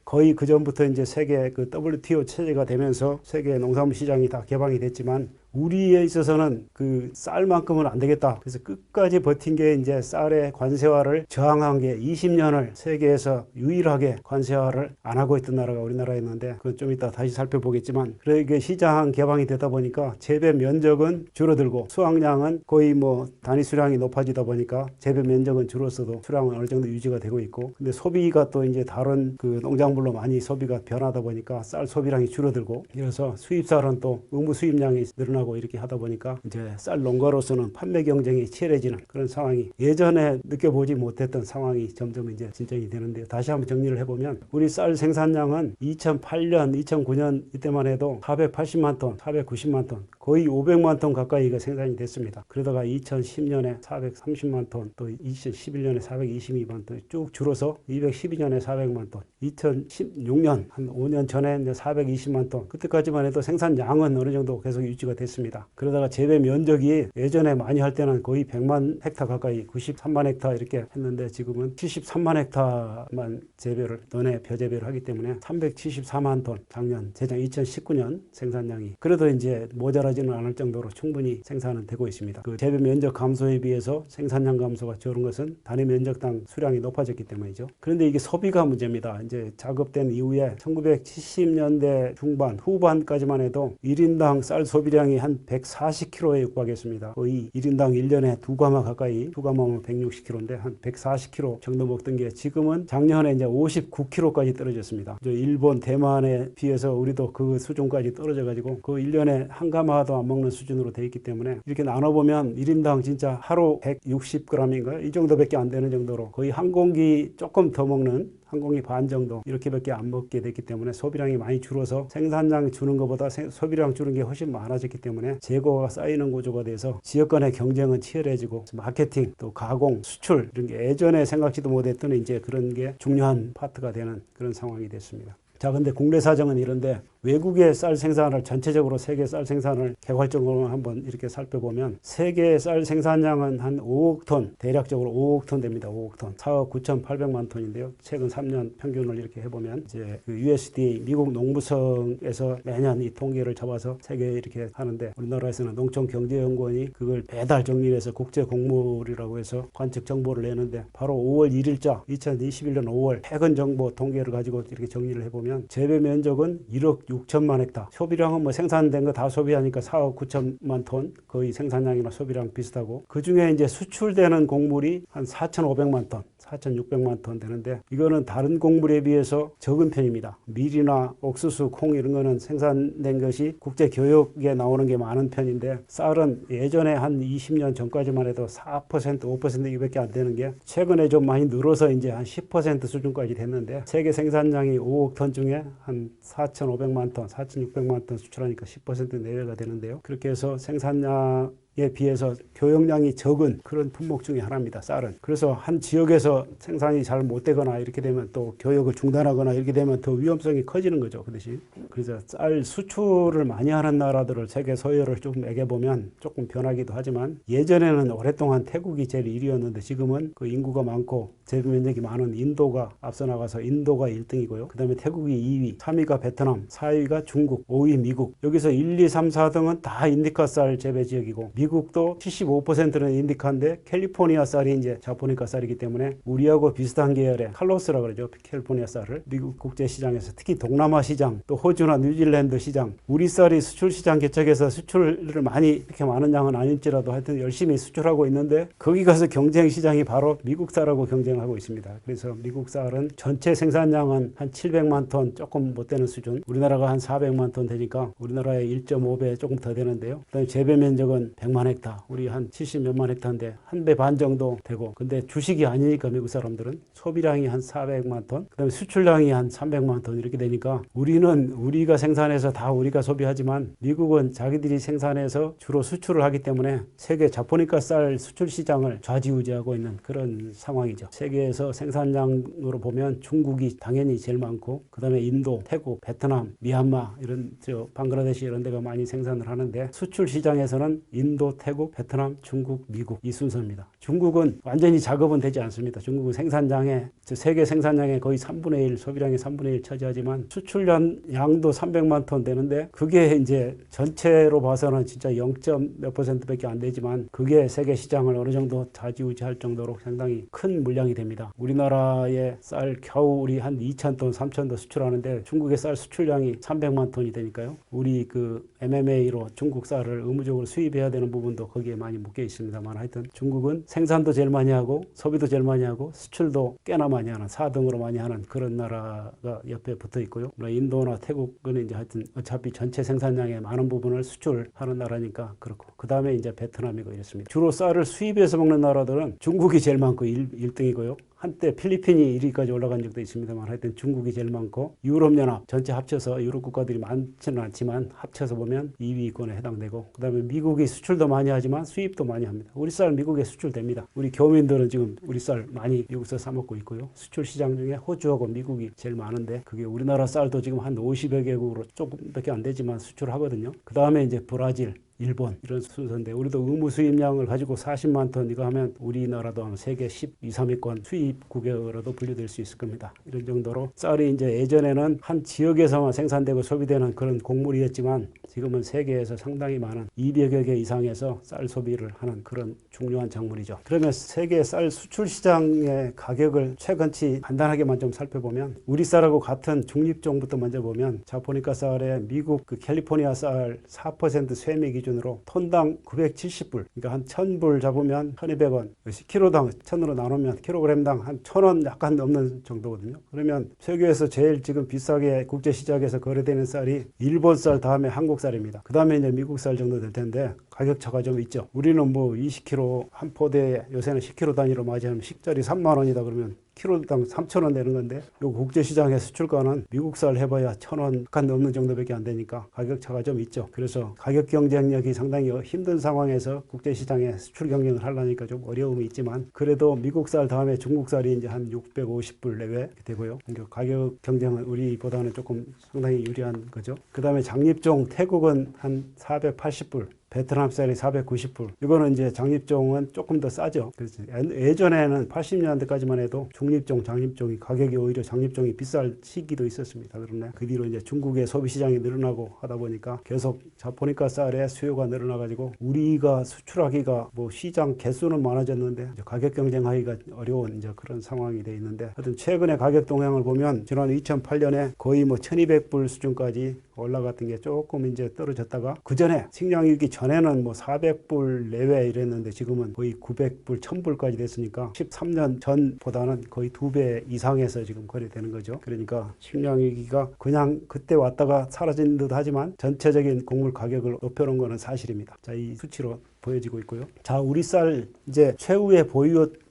거의 그 전부터 이제 세계 그 WTO 체제가 되면서 세계 농산물 시장이 다 개방이 됐지만 우리에 있어서는 그 쌀만큼은 안 되겠다. 그래서 끝까지 버틴 게 이제 쌀의 관세화를 저항한 게 20년을 세계에서 유일하게 관세화를 안 하고 있던 나라가 우리나라였는데, 그건 좀 이따 다시 살펴보겠지만, 그러게 시장 개방이 되다 보니까 재배 면적은 줄어들고 수확량은 거의 뭐 단위 수량이 높아지다 보니까 재배 면적은 줄었어도 수량은 어느 정도 유지가 되고 있고, 근데 소비가 또 이제 다른 그 농작물로 많이 소비가 변하다 보니까 쌀 소비량이 줄어들고, 그래서 수입쌀은 또 의무 수입량이 늘어나고 이렇게 하다 보니까 이제 쌀 농가로서는 판매 경쟁이 치열해지는 그런 상황이 예전에 느껴보지 못했던 상황이 점점 이제 진정이 되는데요. 다시 한번 정리를 해보면 우리 쌀 생산량은 2008년, 2009년 이때만 해도 480만 톤, 490만 톤, 거의 500만 톤 가까이가 생산이 됐습니다. 그러다가 2010년에 430만 톤, 또 2011년에 422만 톤 쭉 줄어서 212년에 400만 톤, 2016년 한 5년 전에 이제 420만 톤, 그때까지만 해도 생산량은 어느 정도 계속 유지가 됐습니다. 그러다가 재배 면적이 예전에 많이 할 때는 거의 100만 헥타 가까이 93만 헥타 이렇게 했는데 지금은 73만 헥타만 재배를 논에 벼재배를 하기 때문에 374만 톤, 작년 재작 2019년 생산량이 그래도 이제 모자라지는 않을 정도로 충분히 생산은 되고 있습니다. 그 재배 면적 감소에 비해서 생산량 감소가 적은 것은 단위 면적당 수량이 높아졌기 때문이죠. 그런데 이게 소비가 문제입니다. 이제 작업된 이후에 1970년대 중반 후반까지만 해도 1인당 쌀 소비량이 한 140kg에 육박했습니다. 거의 1인당 1년에 2가마 가까이, 2가마면 160kg인데 한 140kg 정도 먹던 게 지금은 작년에 이제 59kg까지 떨어졌습니다. 일본, 대만에 비해서 우리도 그 수준까지 떨어져 가지고 그 1년에 한 가마도 안 먹는 수준으로 돼 있기 때문에 이렇게 나눠보면 1인당 진짜 하루 160g인가요? 이 정도밖에 안 되는 정도로 거의 한 공기 조금 더 먹는, 한 공기 반 정도 이렇게밖에 안 먹게 됐기 때문에 소비량이 많이 줄어서 생산량 주는 것보다 소비량 주는 게 훨씬 많아졌기 때문에 재고가 쌓이는 구조가 돼서 지역 간의 경쟁은 치열해지고 마케팅, 또 가공, 수출 이런 게 예전에 생각지도 못했던 이제 그런 게 중요한 파트가 되는 그런 상황이 됐습니다. 자, 근데 국내 사정은 이런데 외국의 쌀 생산을 전체적으로 세계 쌀 생산을 개괄적으로 한번 이렇게 살펴보면 세계 쌀 생산량은 한 5억 톤, 대략적으로 5억 톤 됩니다. 5억 톤. 4억 9,800만 톤인데요. 최근 3년 평균을 이렇게 해보면 이제 그 USDA 미국 농부성에서 매년 이 통계를 잡아서 세계에 이렇게 하는데 우리나라에서는 농촌경제연구원이 그걸 매달 정리해서 국제곡물이라고 해서 관측 정보를 내는데 바로 5월 1일자 2021년 5월 최근 정보 통계를 가지고 이렇게 정리를 해보면 재배 면적은 1억 6천만 헥타. 소비량은 뭐 생산된 거 다 소비하니까 4억 9천만 톤, 거의 생산량이나 소비량 비슷하고, 그 중에 이제 수출되는 곡물이 한 4,500만 톤, 4,600만 톤 되는데 이거는 다른 곡물에 비해서 적은 편입니다. 밀이나 옥수수, 콩 이런 거는 생산된 것이 국제 교역에 나오는 게 많은 편인데 쌀은 예전에 한 20년 전까지만 해도 4%, 5% 이밖에 안 되는 게 최근에 좀 많이 늘어서 이제 한 10% 수준까지 됐는데 세계 생산량이 5억 톤 중에 한 4,500만 톤, 4,600만 톤 수출하니까 10% 내외가 되는데요. 그렇게 해서 생산량에 비해서 교역량이 적은 그런 품목 중에 하나입니다. 쌀은. 그래서 한 지역에서 생산이 잘 못 되거나 이렇게 되면 또 교역을 중단하거나 이렇게 되면 더 위험성이 커지는 거죠. 그 대신. 그래서 쌀 수출을 많이 하는 나라들을 세계 서열을 좀 매겨보면 조금 변하기도 하지만 예전에는 오랫동안 태국이 제일 1위였는데 지금은 그 인구가 많고 재배 면적이 많은 인도가 앞서 나가서 인도가 1등이고요. 그 다음에 태국이 2위, 3위가 베트남, 4위가 중국, 5위 미국. 여기서 1, 2, 3, 4등은 다 인디카 쌀 재배 지역이고 미국도 75%는 인디카인데 캘리포니아 쌀이 이제 자포니카 쌀이기 때문에 우리하고 비슷한 계열의 칼로스라 그러죠. 캘리포니아 쌀을 미국 국제 시장에서 특히 동남아 시장, 또 호주나 뉴질랜드 시장, 우리 쌀이 수출 시장 개척해서 수출을 많이 이렇게 많은 양은 아닐지라도 하여튼 열심히 수출하고 있는데 거기 가서 경쟁 시장이 바로 미국 쌀하고 경쟁하고 있습니다. 그래서 미국 쌀은 전체 생산량은 한 700만 톤 조금 못 되는 수준, 우리나라가 한 400만 톤 되니까 우리나라의 1.5배 조금 더 되는데요. 그다음에 재배 면적은 100만 헥타, 우리 한 70몇만 헥타인데 한 배 반 정도 되고, 근데 주식이 아니니까 미국 사람들은 소비량이 한 400만 톤, 그다음에 수출량이 한 300만 톤 이렇게 되니까 우리가 생산해서 다 우리가 소비하지만 미국은 자기들이 생산해서 주로 수출을 하기 때문에 세계 자포니카 쌀 수출 시장을 좌지우지하고 있는 그런 상황이죠. 세계에서 생산량으로 보면 중국이 당연히 제일 많고 그다음에 인도, 태국, 베트남, 미얀마 이런 방글라데시 이런 데가 많이 생산을 하는데 수출 시장에서는 인도, 인도, 태국, 베트남, 중국, 미국 이 순서입니다. 중국은 완전히 작업은 되지 않습니다. 중국은 생산량의 세계 생산량의 거의 3분의 1, 소비량의 3분의 1 차지하지만 수출량 양도 300만 톤 되는데 그게 이제 전체로 봐서는 진짜 0. 몇 %밖에 안 되지만 그게 세계 시장을 어느 정도 좌지우지할 정도로 상당히 큰 물량이 됩니다. 우리나라의 쌀 겨우 우리 한 2,000톤, 3,000톤 수출하는데 중국의 쌀 수출량이 300만 톤이 되니까요. 우리 그 MMA로 중국 쌀을 의무적으로 수입해야 되는 부분도 거기에 많이 묶여 있습니다만 하여튼 중국은 생산도 제일 많이 하고 소비도 제일 많이 하고 수출도 꽤나 많이 하는 4등으로 많이 하는 그런 나라가 옆에 붙어 있고요. 인도나 태국은 이제 하여튼 어차피 전체 생산량의 많은 부분을 수출하는 나라니까 그렇고 그 다음에 이제 베트남이고 이렇습니다. 주로 쌀을 수입해서 먹는 나라들은 중국이 제일 많고 1등이고요. 한때 필리핀이 1위까지 올라간 적도 있습니다만 하여튼 중국이 제일 많고 유럽연합 전체 합쳐서 유럽 국가들이 많지는 않지만 합쳐서 보면 2위권에 해당되고 그 다음에 미국이 수출도 많이 하지만 수입도 많이 합니다. 우리 쌀 미국에 수출됩니다. 우리 교민들은 지금 우리 쌀 많이 미국에서 사 먹고 있고요. 수출 시장 중에 호주하고 미국이 제일 많은데 그게 우리나라 쌀도 지금 한 50여 개국으로 조금밖에 안 되지만 수출하거든요. 그 다음에 이제 브라질, 일본 이런 순서인데 우리도 의무 수입량을 가지고 40만 톤 이거 하면 우리나라도 한 세계 12, 3위권 수입국으로도 분류될 수 있을 겁니다. 이런 정도로 쌀이 이제 예전에는 한 지역에서만 생산되고 소비되는 그런 곡물이었지만 지금은 세계에서 상당히 많은 200여 개 이상에서 쌀 소비를 하는 그런 중요한 작물이죠. 그러면 세계 쌀 수출 시장의 가격을 최근치 간단하게만 좀 살펴보면 우리 쌀하고 같은 중립종부터 먼저 보면 자포니카 쌀에 미국 그 캘리포니아 쌀 4% 쇠미 기준으로 톤당 970불, 그러니까 한 1000불 잡으면 1200원, 10kg당 1000으로 나누면 킬로그램당 한 1000원 약간 넘는 정도거든요. 그러면 세계에서 제일 지금 비싸게 국제시장에서 거래되는 쌀이 일본 쌀 다음에 한국 쌀입니다. 그 다음에 이제 미국 쌀 정도 될 텐데 가격 차가 좀 있죠. 우리는 뭐 20kg 한 포대에 요새는 10kg 단위로 맞이하면 10짜리 3만 원이다 그러면 키로당 3,000원 되는 건데 요 국제시장의 수출가는 미국 쌀 해봐야 1,000원 약간 넘는 정도밖에 안 되니까 가격 차가 좀 있죠. 그래서 가격 경쟁력이 상당히 힘든 상황에서 국제시장에 수출 경쟁을 하려니까 좀 어려움이 있지만 그래도 미국 쌀 다음에 중국 쌀이 이제 한 650불 내외 되고요. 그러니까 가격 경쟁은 우리보다는 조금 상당히 유리한 거죠. 그 다음에 장립종 태국은 한 480불. 베트남 쌀이 490불. 이거는 이제 장립종은 조금 더 싸죠. 그래서 예전에는 80년대까지만 해도 중립종, 장립종이 가격이 오히려 장립종이 비쌀 시기도 있었습니다. 그러나 그 뒤로 이제 중국의 소비 시장이 늘어나고 하다 보니까 계속 자포니카 쌀의 수요가 늘어나가지고 우리가 수출하기가 뭐 시장 개수는 많아졌는데 이제 가격 경쟁하기가 어려운 이제 그런 상황이 돼 있는데 하여튼 최근에 가격 동향을 보면 지난 2008년에 거의 뭐 1200불 수준까지 올라갔던 게 조금 이제 떨어졌다가 그 전에 식량위기 전에는 뭐 400불 내외 이랬는데 지금은 거의 900불, 1000불까지 됐으니까 13년 전보다는 거의 2배 이상에서 지금 거래되는 거죠. 그러니까 식량위기가 그냥 그때 왔다가 사라진 듯 하지만 전체적인 곡물 가격을 높여놓은 거는 사실입니다. 자, 이 수치로 보여지고 있고요. 자, 우리 쌀 이제 최후의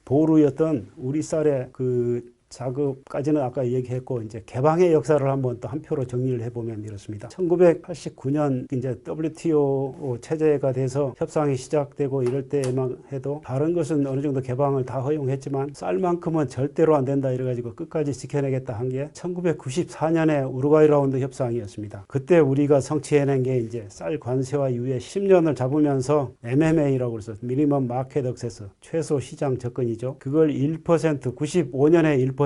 보루였던 우리 쌀의 그 작업까지는 아까 얘기했고 이제 개방의 역사를 한번 또 한 표로 정리를 해보면 이렇습니다. 1989년 이제 WTO 체제가 돼서 협상이 시작되고 이럴 때만 해도 다른 것은 어느 정도 개방을 다 허용했지만 쌀만큼은 절대로 안 된다 이래가지고 끝까지 지켜내겠다 한 게 1994년에 우루과이 라운드 협상이었습니다. 그때 우리가 성취해낸 게 이제 쌀 관세와 유예 10년을 잡으면서 MMA라고 그래서 미니멈 마켓 액세스 최소 시장 접근이죠. 그걸 1% 95년에 1%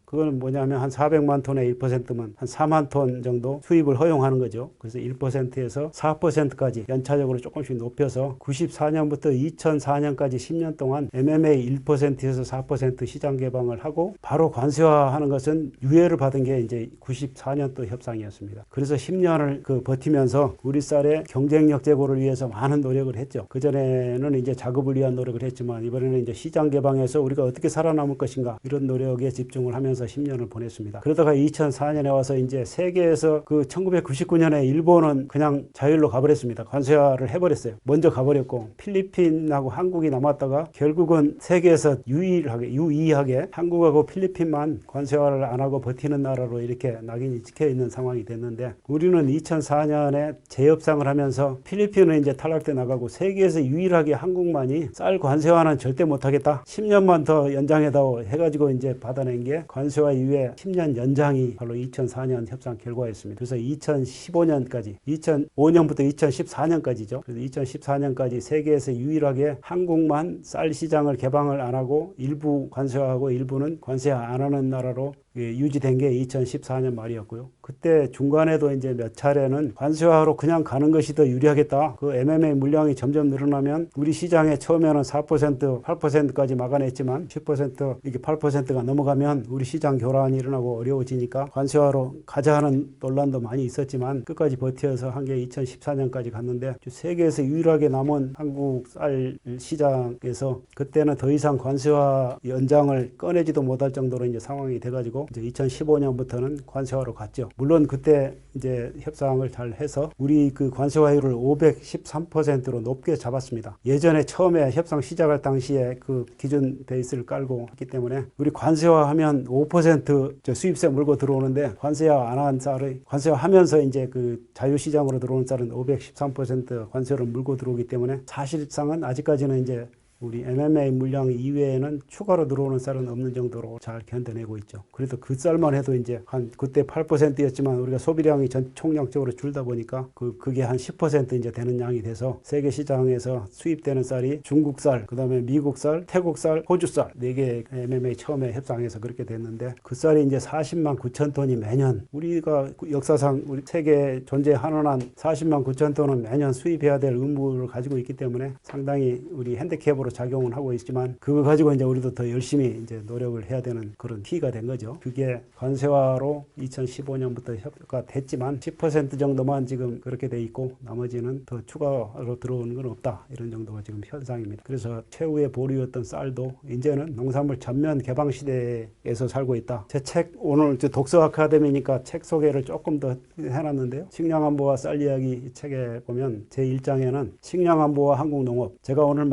그거는 뭐냐면 한 400만 톤의 1%면 한 4만 톤 정도 수입을 허용하는 거죠. 그래서 1%에서 4%까지 연차적으로 조금씩 높여서 94년부터 2004년까지 10년 동안 MMA 1%에서 4% 시장 개방을 하고 바로 관세화하는 것은 유예를 받은 게 이제 94년도 협상이었습니다. 그래서 10년을 버티면서 우리 쌀의 경쟁력 제고를 위해서 많은 노력을 했죠. 그전에는 이제 작업을 위한 노력을 했지만 이번에는 이제 시장 개방해서 우리가 어떻게 살아남을 것인가 이런 노력에 집중을 하면서 10년을 보냈습니다. 그러다가 2004년에 와서 이제 세계에서 그 1999년에 일본은 그냥 자율로 가버렸습니다. 관세화를 해버렸어요. 먼저 가버렸고 필리핀하고 한국이 남았다가 결국은 세계에서 유의하게 한국하고 필리핀만 관세화를 안 하고 버티는 나라로 이렇게 낙인이 찍혀 있는 상황이 됐는데 우리는 2004년에 재협상을 하면서 필리핀은 이제 탈락돼 나가고 세계에서 유일하게 한국만이 쌀 관세화는 절대 못하겠다. 10년만 더 연장해다오 해가지고 이제 받아낸 게 관세화 이후에 10년 연장이 바로 2004년 협상 결과였습니다. 그래서 2015년까지, 2005년부터 2014년까지죠. 그래서 2014년까지 세계에서 유일하게 한국만 쌀 시장을 개방을 안 하고 일부 관세화하고 일부는 관세화 안 하는 나라로 유지된 게 2014년 말이었고요. 그때 중간에도 이제 몇 차례는 관세화로 그냥 가는 것이 더 유리하겠다. 그 MMA 물량이 점점 늘어나면 우리 시장에 처음에는 4%, 8%까지 막아냈지만 10% 이게 8%가 넘어가면 우리 시장 교란이 일어나고 어려워지니까 관세화로 가자 하는 논란도 많이 있었지만 끝까지 버텨서 한 게 2014년까지 갔는데 세계에서 유일하게 남은 한국 쌀 시장에서 그때는 더 이상 관세화 연장을 꺼내지도 못할 정도로 이제 상황이 돼가지고 이제 2015년부터는 관세화로 갔죠. 물론 그때 이제 협상을 잘 해서 우리 그 관세화율을 513%로 높게 잡았습니다. 예전에 처음에 협상 시작할 당시에 그 기준 베이스를 깔고 했기 때문에 우리 관세화하면 5% 수입세 물고 들어오는데 관세화 안 한 쌀의 관세화하면서 이제 그 자유시장으로 들어오는 쌀은 513% 관세를 물고 들어오기 때문에 사실상은 아직까지는 이제 우리 MMA 물량 이외에는 추가로 들어오는 쌀은 없는 정도로 잘 견뎌내고 있죠. 그래도 그 쌀만 해도 이제 한 그때 8%였지만 우리가 소비량이 총량적으로 줄다 보니까 그게 한 10% 이제 되는 양이 돼서 세계 시장에서 수입되는 쌀이 중국 쌀, 그다음에 미국 쌀, 태국 쌀, 호주 쌀 4개 MMA 처음에 협상해서 그렇게 됐는데 그 쌀이 이제 40만 9천 톤이 매년 우리가 역사상 우리 세계에 존재하는 한 40만 9천 톤은 매년 수입해야 될 의무를 가지고 있기 때문에 상당히 우리 핸디캡으로 작용은 하고 있지만 그거 가지고 이제 우리도 더 열심히 이제 노력을 해야 되는 그런 키가 된 거죠. 그게 관세화로 2015년부터 협의가 됐지만 10% 정도만 지금 그렇게 돼 있고 나머지는 더 추가로 들어오는 건 없다. 이런 정도가 지금 현상입니다. 그래서 최후의 보루였던 쌀도 이제는 농산물 전면 개방 시대에서 살고 있다. 제 책 오늘 독서 아카데미니까 책 소개를 조금 더 해놨는데요. 식량안보와 쌀 이야기 이 책에 보면 제 1장에는 식량안보와 한국농업 제가 오늘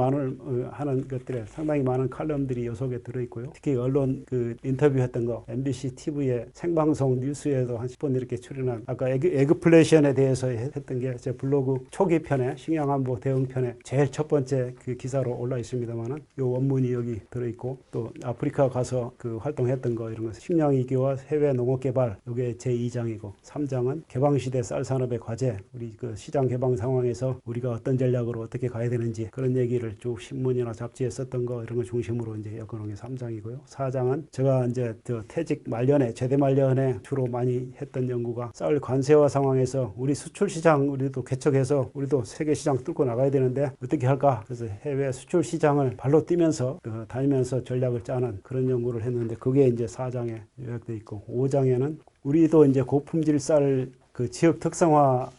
하는 것들에 상당히 많은 칼럼들이 요 속에 들어있고요. 특히 언론 그 인터뷰했던 거 MBC TV의 생방송 뉴스에도 한 10번 이렇게 출연한 아까 에그플레이션에 대해서 했던 게 제 블로그 초기 편에 식량안보 대응편에 제일 첫 번째 그 기사로 올라 있습니다만은 요 원문이 여기 들어있고 또 아프리카 가서 그 활동했던 거 이런 거 식량위기와 해외 농업개발 요게 제 2장이고 3장은 개방시대 쌀산업의 과제 우리 그 시장 개방 상황에서 우리가 어떤 전략으로 어떻게 가야 되는지 그런 얘기를 쭉 신문이나 잡지에 썼던 거 이런 거 중심으로 이제 엮어놓은 게 3장이고요. 4장은 제가 이제 퇴직 말년에 제대 말년에 주로 많이 했던 연구가 쌀 관세화 상황에서 우리 수출 시장 우리도 개척해서 우리도 세계 시장 뚫고 나가야 되는데 어떻게 할까? 그래서 해외 수출 시장을 발로 뛰면서 다니면서 전략을 짜는 그런 연구를 했는데 그게 이제 4장에 요약돼 있고 5장에는 우리도 이제 고품질 쌀 그 지역 특성화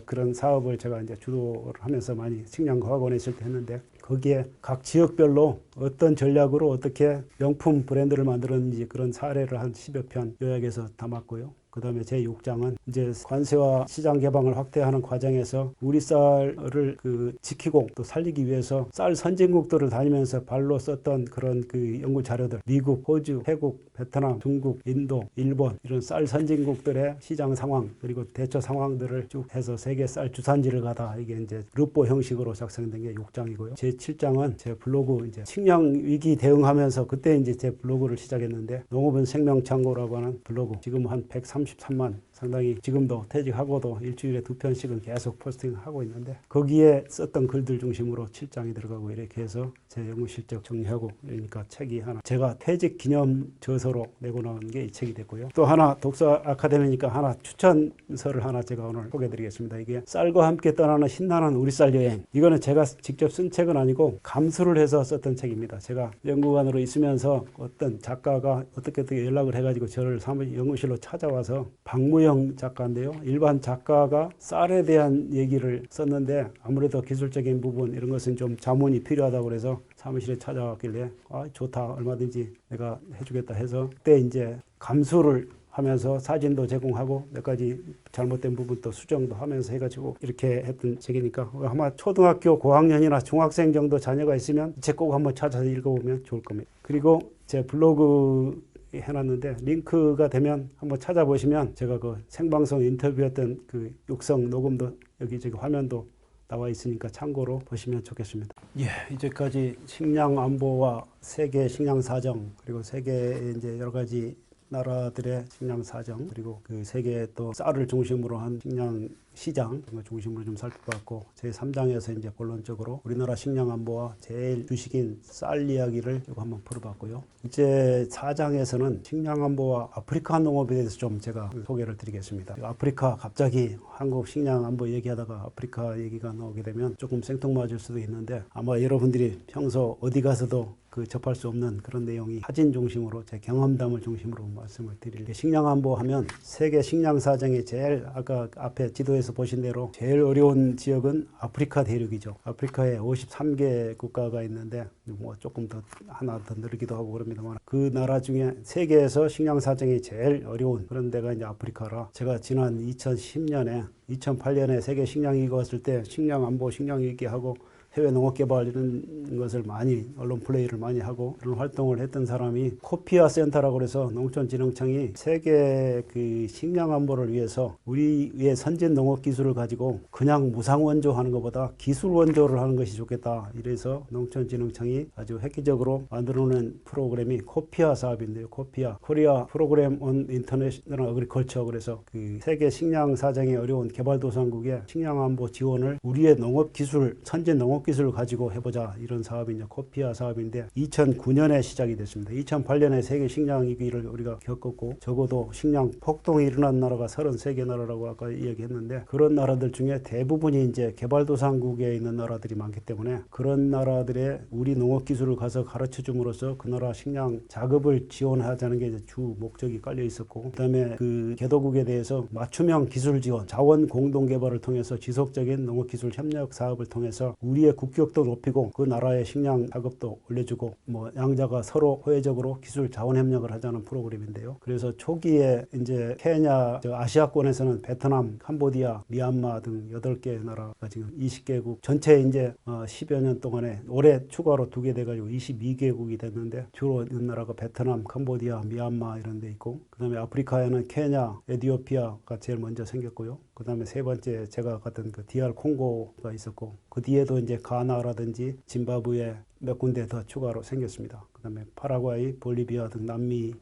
그런 사업을 제가 이제 주도를 하면서 많이 식량과학원에 있을 때 했는데 거기에 각 지역별로 어떤 전략으로 어떻게 명품 브랜드를 만들었는지 그런 사례를 한 10여 편 요약해서 담았고요. 그 다음에 제 6장은 이제 관세와 시장 개방을 확대하는 과정에서 우리 쌀을 그 지키고 또 살리기 위해서 쌀 선진국들을 다니면서 발로 썼던 그런 그 연구 자료들 미국, 호주, 태국, 베트남, 중국, 인도, 일본 이런 쌀 선진국들의 시장 상황 그리고 대처 상황들을 쭉 해서 세계 쌀 주산지를 가다 이게 이제 르포 형식으로 작성된 게 6장이고요. 제 7장은 제 블로그 이제 식량 위기 대응하면서 그때 이제 제 블로그를 시작했는데 농업은 생명창고라고 하는 블로그 지금 한 133만 상당히 지금도 퇴직하고도 일주일에 2편씩은 계속 포스팅하고 있는데 거기에 썼던 글들 중심으로 7장이 들어가고 이렇게 해서 제 연구 실적 정리하고 그러니까 책이 하나 제가 퇴직 기념 저서로 내고 나온 게 이 책이 됐고요. 또 하나 독서 아카데미니까 하나 추천서를 하나 제가 오늘 소개해드리겠습니다. 이게 쌀과 함께 떠나는 신나는 우리 쌀 여행. 이거는 제가 직접 쓴 책은 아니고 감수를 해서 썼던 책입니다. 제가 연구관으로 있으면서 어떤 작가가 어떻게 연락을 해가지고 저를 사무실 연구실로 찾아와서 박무영 작가인데요. 일반 작가가 쌀에 대한 얘기를 썼는데 아무래도 기술적인 부분 이런 것은 좀 자문이 필요하다고 그래서 사무실에 찾아왔길래 좋다 얼마든지 내가 해주겠다 해서 그때 이제 감수를 하면서 사진도 제공하고 몇 가지 잘못된 부분도 수정도 하면서 해가지고 이렇게 했던 책이니까 아마 초등학교 고학년이나 중학생 정도 자녀가 있으면 이 책 꼭 한번 찾아서 읽어보면 좋을 겁니다. 그리고 제 블로그 해놨는데 링크가 되면 한번 찾아보시면 제가 그 생방송 인터뷰했던 그 육성 녹음도 여기저기 화면도 나와 있으니까 참고로 보시면 좋겠습니다. 예, 이제까지 식량 안보와 세계 식량 사정 그리고 세계의 이제 여러 가지 나라들의 식량 사정, 그리고 그 세계 또 쌀을 중심으로 한 식량 시장 이런 거 중심으로 좀 살펴봤고, 제3장에서 이제 본론적으로 우리나라 식량 안보와 제일 주식인 쌀 이야기를 좀 한번 풀어봤고요. 이제 4장에서는 식량 안보와 아프리카 농업에 대해서 좀 제가 소개를 드리겠습니다. 아프리카 갑자기 한국 식량 안보 얘기하다가 아프리카 얘기가 나오게 되면 조금 생뚱맞을 수도 있는데, 아마 여러분들이 평소 어디 가서도 접할 수 없는 그런 내용이 사진 중심으로 제 경험담을 중심으로 말씀을 드릴게요. 식량 안보 하면 세계 식량 사정이 제일 아까 앞에 지도에서 보신 대로 제일 어려운 지역은 아프리카 대륙이죠. 아프리카에 53개 국가가 있는데 뭐 조금 더 하나 더 늘기도 하고 그럽니다만, 그 나라 중에 세계에서 식량 사정이 제일 어려운 그런 데가 이제 아프리카라, 제가 지난 2008년에 세계 식량위기가 왔을 때 식량 안보, 식량 위기하고 해외 농업 개발 이런 것을 많이 언론 플레이를 많이 하고 그런 활동을 했던 사람이, 코피아 센터라고 그래서 농촌진흥청이 세계 그 식량 안보를 위해서 우리의 선진 농업 기술을 가지고 그냥 무상 원조하는 것보다 기술 원조를 하는 것이 좋겠다. 이래서 농촌진흥청이 아주 획기적으로 만들어낸 프로그램이 코피아 사업인데요. 코피아, 코리아 프로그램 온 인터내셔널 어그리컬처, 그래서 그 세계 식량 사정이 어려운 개발도상국의 식량 안보 지원을 우리의 농업 기술, 선진 농업 기술을 가지고 해보자, 이런 사업이 이제 코피아 사업인데 2009년에 시작이 됐습니다. 2008년에 세계 식량 위기를 우리가 겪었고, 적어도 식량 폭동이 일어난 나라가 33개 나라라고 아까 이야기했는데, 그런 나라들 중에 대부분이 이제 개발도상국에 있는 나라들이 많기 때문에 그런 나라들의 우리 농업 기술을 가서 가르쳐 줌으로써 그 나라 식량 작업을 지원하자는 게 이제 주 목적이 깔려 있었고, 그다음에 그 개도국에 대해서 맞춤형 기술 지원, 자원 공동 개발을 통해서 지속적인 농업 기술 협력 사업을 통해서 우리의 국격도 높이고 그 나라의 식량 작업도 올려주고, 뭐 양자가 서로 호혜적으로 기술 자원 협력을 하자는 프로그램인데요. 그래서 초기에 이제 케냐, 아시아권에서는 베트남, 캄보디아, 미얀마 등 8개 나라가 지금 20개국 전체 이제 10여 년 동안에 올해 추가로 2개 돼가지고 22개국이 됐는데, 주로 있는 나라가 베트남, 캄보디아, 미얀마 이런 데 있고, 그 다음에 아프리카에는 케냐, 에티오피아가 제일 먼저 생겼고요. 그 다음에 세 번째 제가 갔던 그 DR 콩고가 있었고, 그 뒤에도 이제 가나라든지 짐바브웨 몇 군데 더 추가로 생겼습니다. 그 다음에 파라과이, 볼리비아 등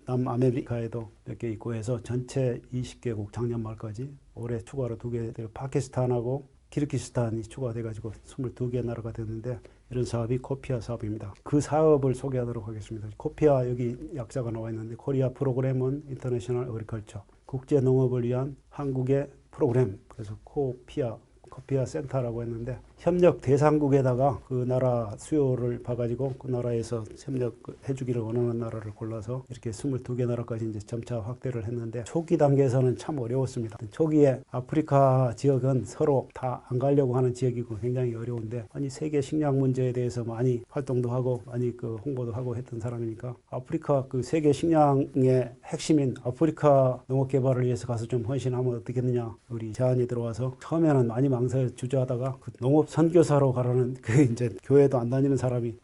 남아메리카에도 몇 개 있고 해서 전체 20개국 작년 말까지, 올해 추가로 2개 되고 파키스탄하고 키르기스탄이 추가돼가지고 22개 나라가 됐는데, 이런 사업이 코피아 사업입니다. 그 사업을 소개하도록 하겠습니다. 코피아, 여기 약자가 나와 있는데 코리아 프로그램 온 인터내셔널 어그리컬처, 국제 농업을 위한 한국의 프로그램, 그래서 코피아 센터라고 했는데, 협력 대상국에다가 그 나라 수요를 봐가지고 그 나라에서 협력해주기를 원하는 나라를 골라서 이렇게 22개 나라까지 이제 점차 확대를 했는데, 초기 단계에서는 참 어려웠습니다. 초기에 아프리카 지역은 서로 다 안 가려고 하는 지역이고 굉장히 어려운데, 아니 세계 식량 문제에 대해서 많이 활동도 하고 많이 그 홍보도 하고 했던 사람이니까, 아프리카 그 세계 식량의 핵심인 아프리카 농업 개발을 위해서 가서 좀 헌신하면 어떻겠느냐, 우리 제안이 들어와서 처음에는 많이 망설 주저하다가 그 농업 선교사로 가라는, 그 이제 교회도 안 다니는 사람이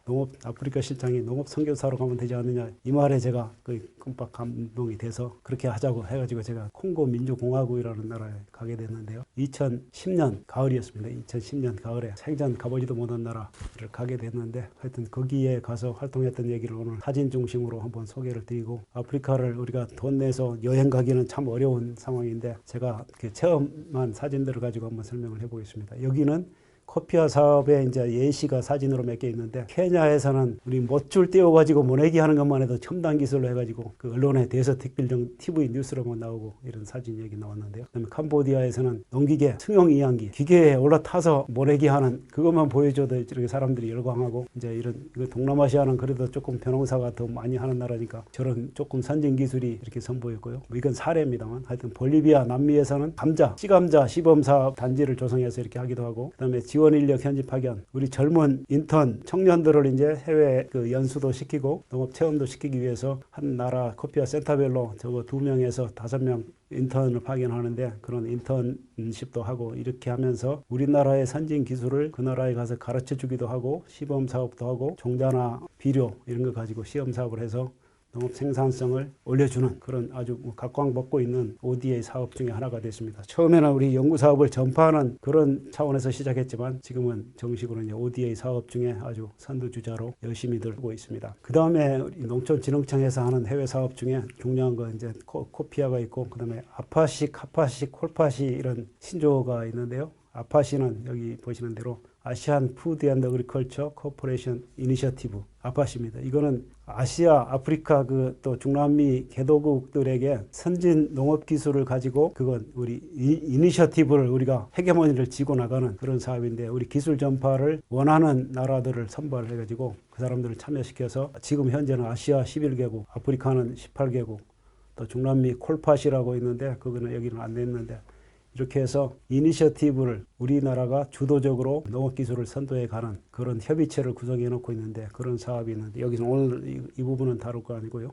아프리카 실장이 농업 선교사로 가면 되지 않느냐, 이 말에 제가 그 끔박 감동이 돼서 그렇게 하자고 해가지고 제가 콩고 민주공화국이라는 나라에 가게 됐는데요. 2010년 가을이었습니다. 2010년 가을에 생전 가보지도 못한 나라를 가게 됐는데, 하여튼 거기에 가서 활동했던 얘기를 오늘 사진 중심으로 한번 소개를 드리고, 아프리카를 우리가 돈 내서 여행 가기는 참 어려운 상황인데, 제가 체험한 사진들을 가지고 한번 설명을 해보겠습니다. 여기는 코피아 사업에 이제 예시가 사진으로 몇 개 있는데, 케냐에서는 우리 못줄 떼어가지고 모내기 하는 것만 해도 첨단 기술로 해가지고 그 언론에 대서특필정 TV 뉴스로만 나오고 이런 사진 얘기 나왔는데요. 그다음에 캄보디아에서는 농기계, 승용 이양기, 기계에 올라타서 모내기 하는 그것만 보여줘도 이렇게 사람들이 열광하고, 이제 이거 동남아시아는 그래도 조금 벼농사가 더 많이 하는 나라니까 저런 조금 선진 기술이 이렇게 선보였고요. 뭐 이건 사례입니다만, 하여튼 볼리비아, 남미에서는 찌감자 시범 사업 단지를 조성해서 이렇게 하기도 하고, 그다음에 지원 인력 현지 파견, 우리 젊은 인턴 청년들을 이제 해외 그 연수도 시키고 농업 체험도 시키기 위해서 한 나라 코피아 센터별로 저거 2명에서 5명 인턴을 파견하는데, 그런 인턴십도 하고 이렇게 하면서 우리나라의 선진 기술을 그 나라에 가서 가르쳐 주기도 하고, 시범 사업도 하고, 종자나 비료 이런 거 가지고 시험 사업을 해서 농업 생산성을 올려주는 그런 아주 각광받고 있는 ODA 사업 중에 하나가 됐습니다. 처음에는 우리 연구 사업을 전파하는 그런 차원에서 시작했지만 지금은 정식으로 이제 ODA 사업 중에 아주 선두주자로 열심히 들고 있습니다. 그 다음에 농촌진흥청에서 하는 해외 사업 중에 중요한 건 이제 코피아가 있고, 그 다음에 아파시, 카파시, 콜파시 이런 신조어가 있는데요. 아파시는 여기 보시는 대로 아시안 푸드 앤드 어그리컬처 코퍼레이션 이니셔티브 아파시입니다. 이거는 아시아, 아프리카 또 중남미 개도국들에게 선진 농업 기술을 가지고 그건 우리 이니셔티브를 우리가 헤게모니를 쥐고 나가는 그런 사업인데, 우리 기술 전파를 원하는 나라들을 선발해 가지고 그 사람들을 참여시켜서 지금 현재는 아시아 11개국, 아프리카는 18개국, 또 중남미 콜팟이라고 있는데 그거는 여기는 안 됐는데, 이렇게 해서 이니셔티브를 우리나라가 주도적으로 농업기술을 선도해 가는 그런 협의체를 구성해 놓고 있는데, 그런 사업이 있는데 여기서 오늘 이 부분은 다룰 거 아니고요.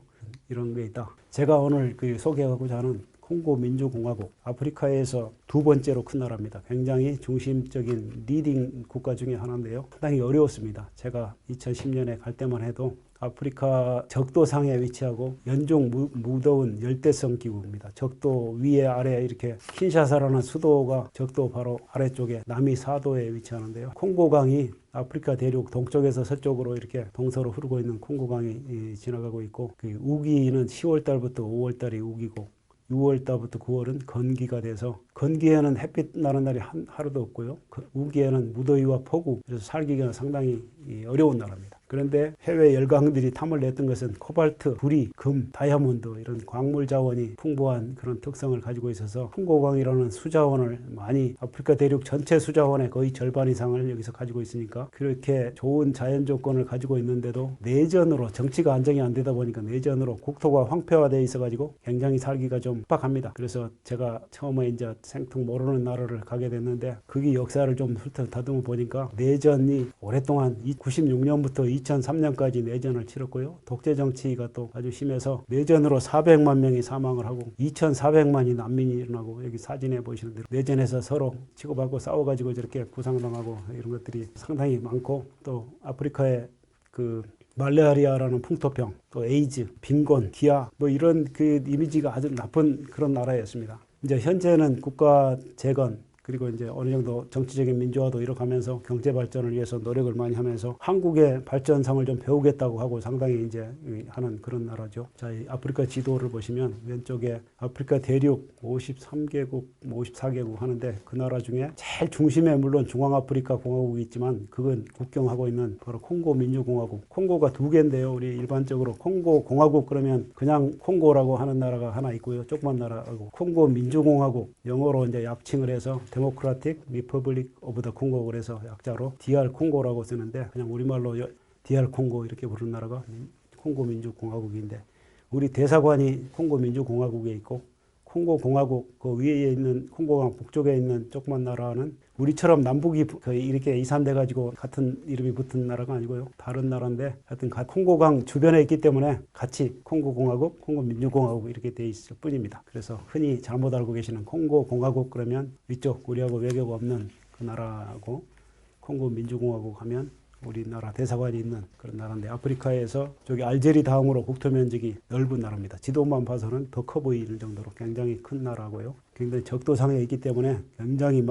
이런 게 있다. 제가 오늘 소개하고자 하는 콩고 민주공화국, 아프리카에서 두 번째로 큰 나라입니다. 굉장히 중심적인 리딩 국가 중에 하나인데요. 상당히 어려웠습니다. 제가 2010년에 갈 때만 해도 아프리카 적도상에 위치하고 연중 무더운 열대성 기후입니다. 적도 위에 아래 이렇게 킨샤사라는 수도가 적도 바로 아래쪽에 남이 4도에 위치하는데요. 콩고강이 아프리카 대륙 동쪽에서 서쪽으로 이렇게 동서로 흐르고 있는 콩고강이 지나가고 있고, 그 우기는 10월 달부터 5월 달이 우기고 6월 달부터 9월은 건기가 돼서, 건기에는 햇빛 나는 날이 하루도 없고요. 우기에는 무더위와 폭우, 그래서 살기가 상당히 어려운 나라입니다. 그런데 해외 열강들이 탐을 냈던 것은 코발트, 구리, 금, 다이아몬드 이런 광물 자원이 풍부한 그런 특성을 가지고 있어서 콩고강이라는 수자원을 많이, 아프리카 대륙 전체 수자원의 거의 절반 이상을 여기서 가지고 있으니까, 그렇게 좋은 자연 조건을 가지고 있는데도 내전으로, 정치가 안정이 안 되다 보니까 내전으로 국토가 황폐화되어 있어 가지고 굉장히 살기가 좀 빡합니다. 그래서 제가 처음에 이제 생통 모르는 나라를 가게 됐는데, 거기 역사를 좀 훑어다듬어 보니까 내전이 오랫동안 96년부터 2003년까지 내전을 치렀고요. 독재 정치가 또 아주 심해서 내전으로 400만 명이 사망을 하고 2,400만이 난민이 일어나고, 여기 사진에 보시는 대로 내전에서 서로 치고받고 싸워가지고 저렇게 부상당하고 이런 것들이 상당히 많고, 또 아프리카의 말레아리아라는 풍토병, 또 에이즈, 빈곤, 기아, 이런 이미지가 아주 나쁜 그런 나라였습니다. 이제 현재는 국가 재건, 그리고 이제 어느 정도 정치적인 민주화도 이뤄가면서 경제 발전을 위해서 노력을 많이 하면서 한국의 발전상을 좀 배우겠다고 하고 상당히 이제 하는 그런 나라죠. 자, 이 아프리카 지도를 보시면 왼쪽에 아프리카 대륙 53개국, 54개국 하는데, 그 나라 중에 제일 중심에 물론 중앙아프리카 공화국이 있지만 그건 국경하고 있는 바로 콩고 민주공화국. 콩고가 두 개인데요. 우리 일반적으로 콩고 공화국 그러면 그냥 콩고라고 하는 나라가 하나 있고요. 조그만 나라하고, 콩고 민주공화국, 영어로 이제 약칭을 해서 데모크라틱 리퍼블릭 오브 더 콩고, 그래서 약자로 DR 콩고라고 쓰는데, 그냥 우리말로 DR 콩고 이렇게 부르는 나라가 콩고 민주공화국인데, 우리 대사관이 콩고 민주공화국에 있고, 콩고 공화국 그 위에 있는 콩고강 북쪽에 있는 조그만 나라는 우리처럼 남북이 거의 이렇게 2, 3대 가지고 같은 이름이 붙은 나라가 아니고요. 다른 나라인데 하여튼 콩고강 주변에 있기 때문에 같이 콩고 공화국, 콩고 민주공화국 이렇게 돼 있을 뿐입니다. 그래서 흔히 잘못 알고 계시는 콩고 공화국 그러면 위쪽 우리하고 외교가 없는 그 나라고, 콩고 민주공화국 하면 우리나라 대사관이 있는 그런 나라인데, 아프리카에서 저기 알제리 다음으로 국토 면적이 넓은 나라입니다. 지도만 봐서는 더 커 보이는 정도로 굉장히 큰 나라고요. 굉장히 적도상에 있기 때문에 굉장히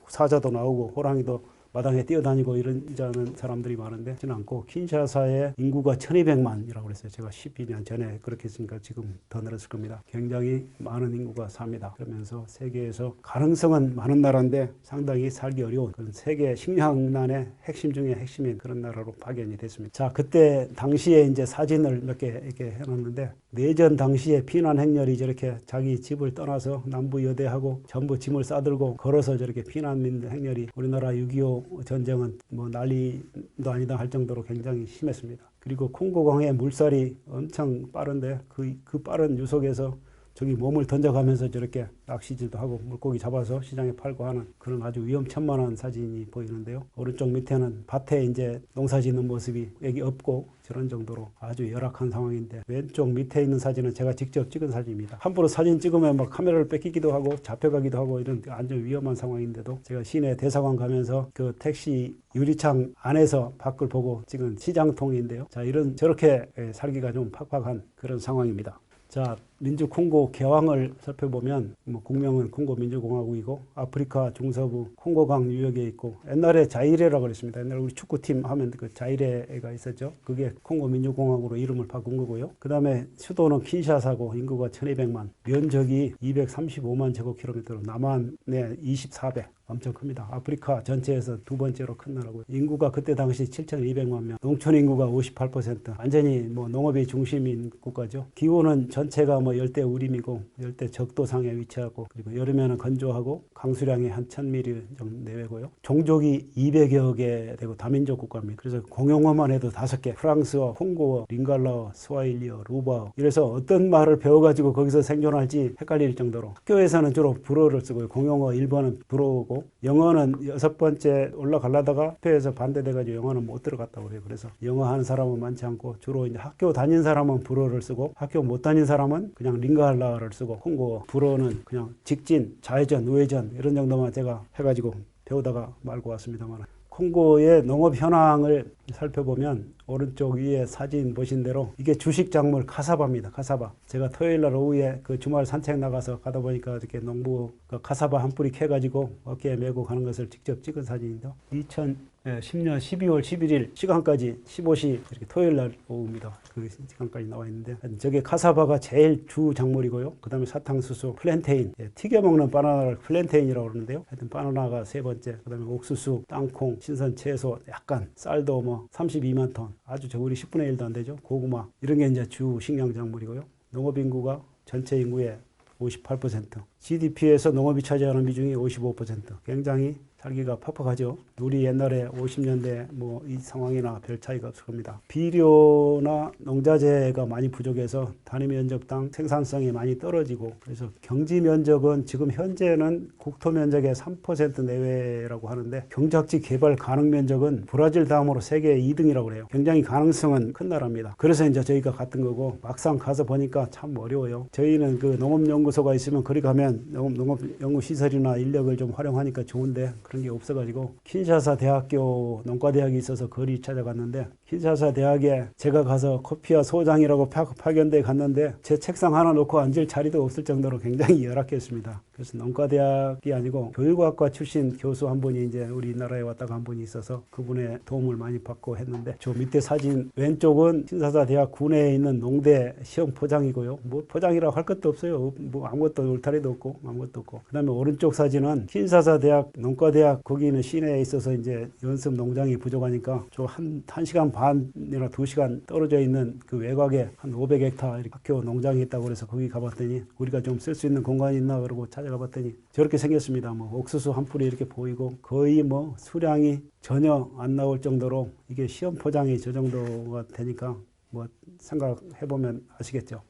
사자도 나오고 호랑이도 마당에 뛰어다니고 이러는 사람들이 많은데, 그렇지는 않고, 킨샤사의 인구가 1200만이라고 그랬어요. 제가 12년 전에 그렇게 했으니까 지금 더 늘었을 겁니다. 굉장히 많은 인구가 삽니다. 그러면서 세계에서 가능성은 많은 나라인데 상당히 살기 어려운 그런 세계 식량난의 핵심 중에 핵심인 그런 나라로 파견이 됐습니다. 자, 그때 당시에 이제 사진을 몇 개 이렇게 해놨는데, 내전 당시에 피난 행렬이 저렇게 자기 집을 떠나서 남부 여대하고 전부 짐을 싸들고 걸어서 저렇게 피난민 행렬이, 우리나라 6.25 전쟁은 난리도 아니다 할 정도로 굉장히 심했습니다. 그리고 콩고강의 물살이 엄청 빠른데 그 빠른 유속에서 저기 몸을 던져가면서 저렇게 낚시질도 하고 물고기 잡아서 시장에 팔고 하는 그런 아주 위험천만한 사진이 보이는데요. 오른쪽 밑에는 밭에 이제 농사 짓는 모습이 여기 없고 저런 정도로 아주 열악한 상황인데, 왼쪽 밑에 있는 사진은 제가 직접 찍은 사진입니다. 함부로 사진 찍으면 막 카메라를 뺏기기도 하고 잡혀가기도 하고 이런 완전 위험한 상황인데도 제가 시내 대사관 가면서 그 택시 유리창 안에서 밖을 보고 찍은 시장통인데요. 자, 이런 저렇게 살기가 좀 팍팍한 그런 상황입니다. 자, 민주 콩고 개왕을 살펴보면 뭐 국명은 콩고 민주공화국이고 아프리카 중서부 콩고강 유역에 있고, 옛날에 자이레라고 그랬습니다. 옛날에 우리 축구팀 하면 그 자이레가 있었죠. 그게 콩고 민주공화국으로 이름을 바꾼 거고요. 그 다음에 수도는 킨샤사고 인구가 1200만, 면적이 235만 제곱킬로미터로 남한의 24배, 엄청 큽니다. 아프리카 전체에서 두 번째로 큰 나라고요. 인구가 그때 당시 7,200만 명, 농촌 인구가 58%, 완전히 뭐 농업이 중심인 국가죠. 기후는 전체가 뭐 열대 우림이고 열대 적도상에 위치하고, 그리고 여름에는 건조하고 강수량이 한 1000mm 정도 내외고요. 종족이 200여 개 되고 다민족 국가입니다. 그래서 공용어만 해도 5개, 프랑스어, 콩고어, 링갈라어, 스와힐리어, 루바어, 이래서 어떤 말을 배워가지고 거기서 생존할지 헷갈릴 정도로, 학교에서는 주로 불어를 쓰고요. 공용어 1번은 불어고, 영어는 6번째 올라가려다가 학교에서 반대돼가지고 영어는 못 들어갔다고 해요. 그래서 영어 하는 사람은 많지 않고 주로 이제 학교 다닌 사람은 불어를 쓰고, 학교 못 다닌 사람은 그냥 링가할라를 쓰고, 콩고 불어는 그냥 직진, 좌회전, 우회전 이런 정도만 제가 해가지고 배우다가 말고 왔습니다만, 콩고의 농업 현황을 살펴보면 오른쪽 위에 사진 보신 대로 이게 주식 작물 카사바입니다. 카사바. 제가 토요일 날 오후에 그 주말 산책 나가서 가다 보니까 이렇게 농부가 카사바 한 뿌리 캐가지고 어깨에 메고 가는 것을 직접 찍은 사진입니다. 2010년 12월 11일 시간까지 15시 이렇게 토요일 날 오후입니다. 그 시간까지 나와 있는데, 저게 카사바가 제일 주 작물이고요. 그 다음에 사탕수수, 플랜테인, 튀겨 먹는 바나나를 플랜테인이라고 그러는데요. 하여튼 바나나가 세 번째, 그 다음에 옥수수, 땅콩, 신선 채소, 약간 쌀도 뭐 32만 톤, 아주 우리 10분의 1도 안 되죠. 고구마, 이런 게 이제 주 식량 작물이고요. 농업 인구가 전체 인구의 58%, GDP에서 농업이 차지하는 비중이 55%, 굉장히 살기가 팍팍하죠. 우리 옛날에 50년대 뭐 이 상황이나 별 차이가 없을 겁니다. 비료나 농자재가 많이 부족해서 단위 면적당 생산성이 많이 떨어지고, 그래서 경지 면적은 지금 현재는 국토 면적의 3% 내외라고 하는데, 경작지 개발 가능 면적은 브라질 다음으로 세계 2등이라고 그래요. 굉장히 가능성은 큰 나라입니다. 그래서 이제 저희가 갔던 거고, 막상 가서 보니까 참 어려워요. 저희는 그 농업연구소가 있으면 거기 가면 농업연구시설이나 인력을 좀 활용하니까 좋은데 그런 게 없어가지고 킨샤사 대학교 농과대학이 있어서 거리 찾아갔는데, 킨샤사 대학에 제가 가서 코피아 소장이라고 파견대 갔는데 제 책상 하나 놓고 앉을 자리도 없을 정도로 굉장히 열악했습니다. 그래서 농과대학이 아니고 교육학과 출신 교수 한 분이 이제 우리나라에 왔다가 한 분이 있어서 그분의 도움을 많이 받고 했는데, 저 밑에 사진 왼쪽은 킨샤사 대학 군내에 있는 농대 시험 포장이고요. 뭐 포장이라고 할 것도 없어요. 뭐 아무것도 울타리도 없고 아무것도 없고. 그 다음에 오른쪽 사진은 킨샤사 대학 농과대학, 거기는 시내에 있어서 이제 연습 농장이 부족하니까 좀 한 시간 반이나 2시간 떨어져 있는 그 외곽에 한 500헥타 학교 농장이 있다고 그래서 거기 가봤더니 우리가 좀 쓸 수 있는 공간이 있나 그러고 찾아가 봤더니 저렇게 생겼습니다. 뭐 옥수수 한 뿌리 이렇게 보이고, 거의 뭐 수량이 전혀 안 나올 정도로, 이게 시험 포장이 저 정도가 되니까 뭐 생각해보면 아시겠죠.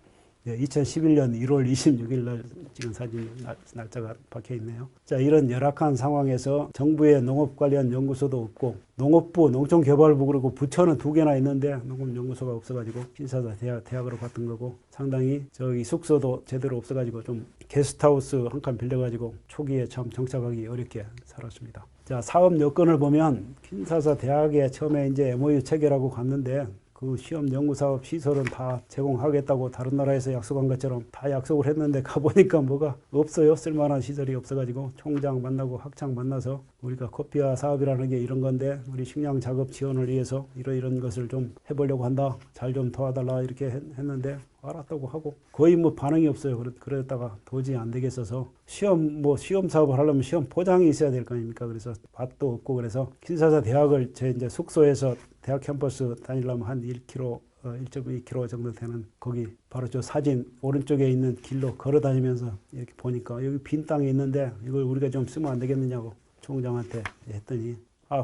2011년 1월 26일 날 찍은 사진 날짜가 박혀 있네요. 자, 이런 열악한 상황에서 정부의 농업 관련 연구소도 없고, 농업부, 농촌개발부, 그리고 부처는 2개나 있는데 농업연구소가 없어가지고 킨샤사 대학으로 갔던 거고, 상당히 저기 숙소도 제대로 없어가지고 좀 게스트하우스 한 칸 빌려가지고 초기에 참 정착하기 어렵게 살았습니다. 자, 사업 여건을 보면 킨샤사 대학에 처음에 이제 MOU 체결하고 갔는데, 그 시험 연구사업 시설은 다 제공하겠다고 다른 나라에서 약속한 것처럼 다 약속을 했는데 가보니까 뭐가 없어요. 쓸만한 시설이 없어가지고 총장 만나고 학장 만나서 우리가 코피아 사업이라는 게 이런 건데 우리 식량 작업 지원을 위해서 이런 것을 좀 해보려고 한다. 잘 좀 도와달라 이렇게 했는데 알았다고 하고 거의 뭐 반응이 없어요. 그러다가 도저히 안 되겠어서 시험 사업을 하려면 시험 포장이 있어야 될 거 아닙니까? 그래서 밭도 없고, 그래서 킨샤사 대학을 제 이제 숙소에서 대학 캠퍼스 다니려면 한 1.2km 정도 되는, 거기 바로 저 사진 오른쪽에 있는 길로 걸어 다니면서 이렇게 보니까 여기 빈 땅이 있는데 이걸 우리가 좀 쓰면 안 되겠느냐고 총장한테 했더니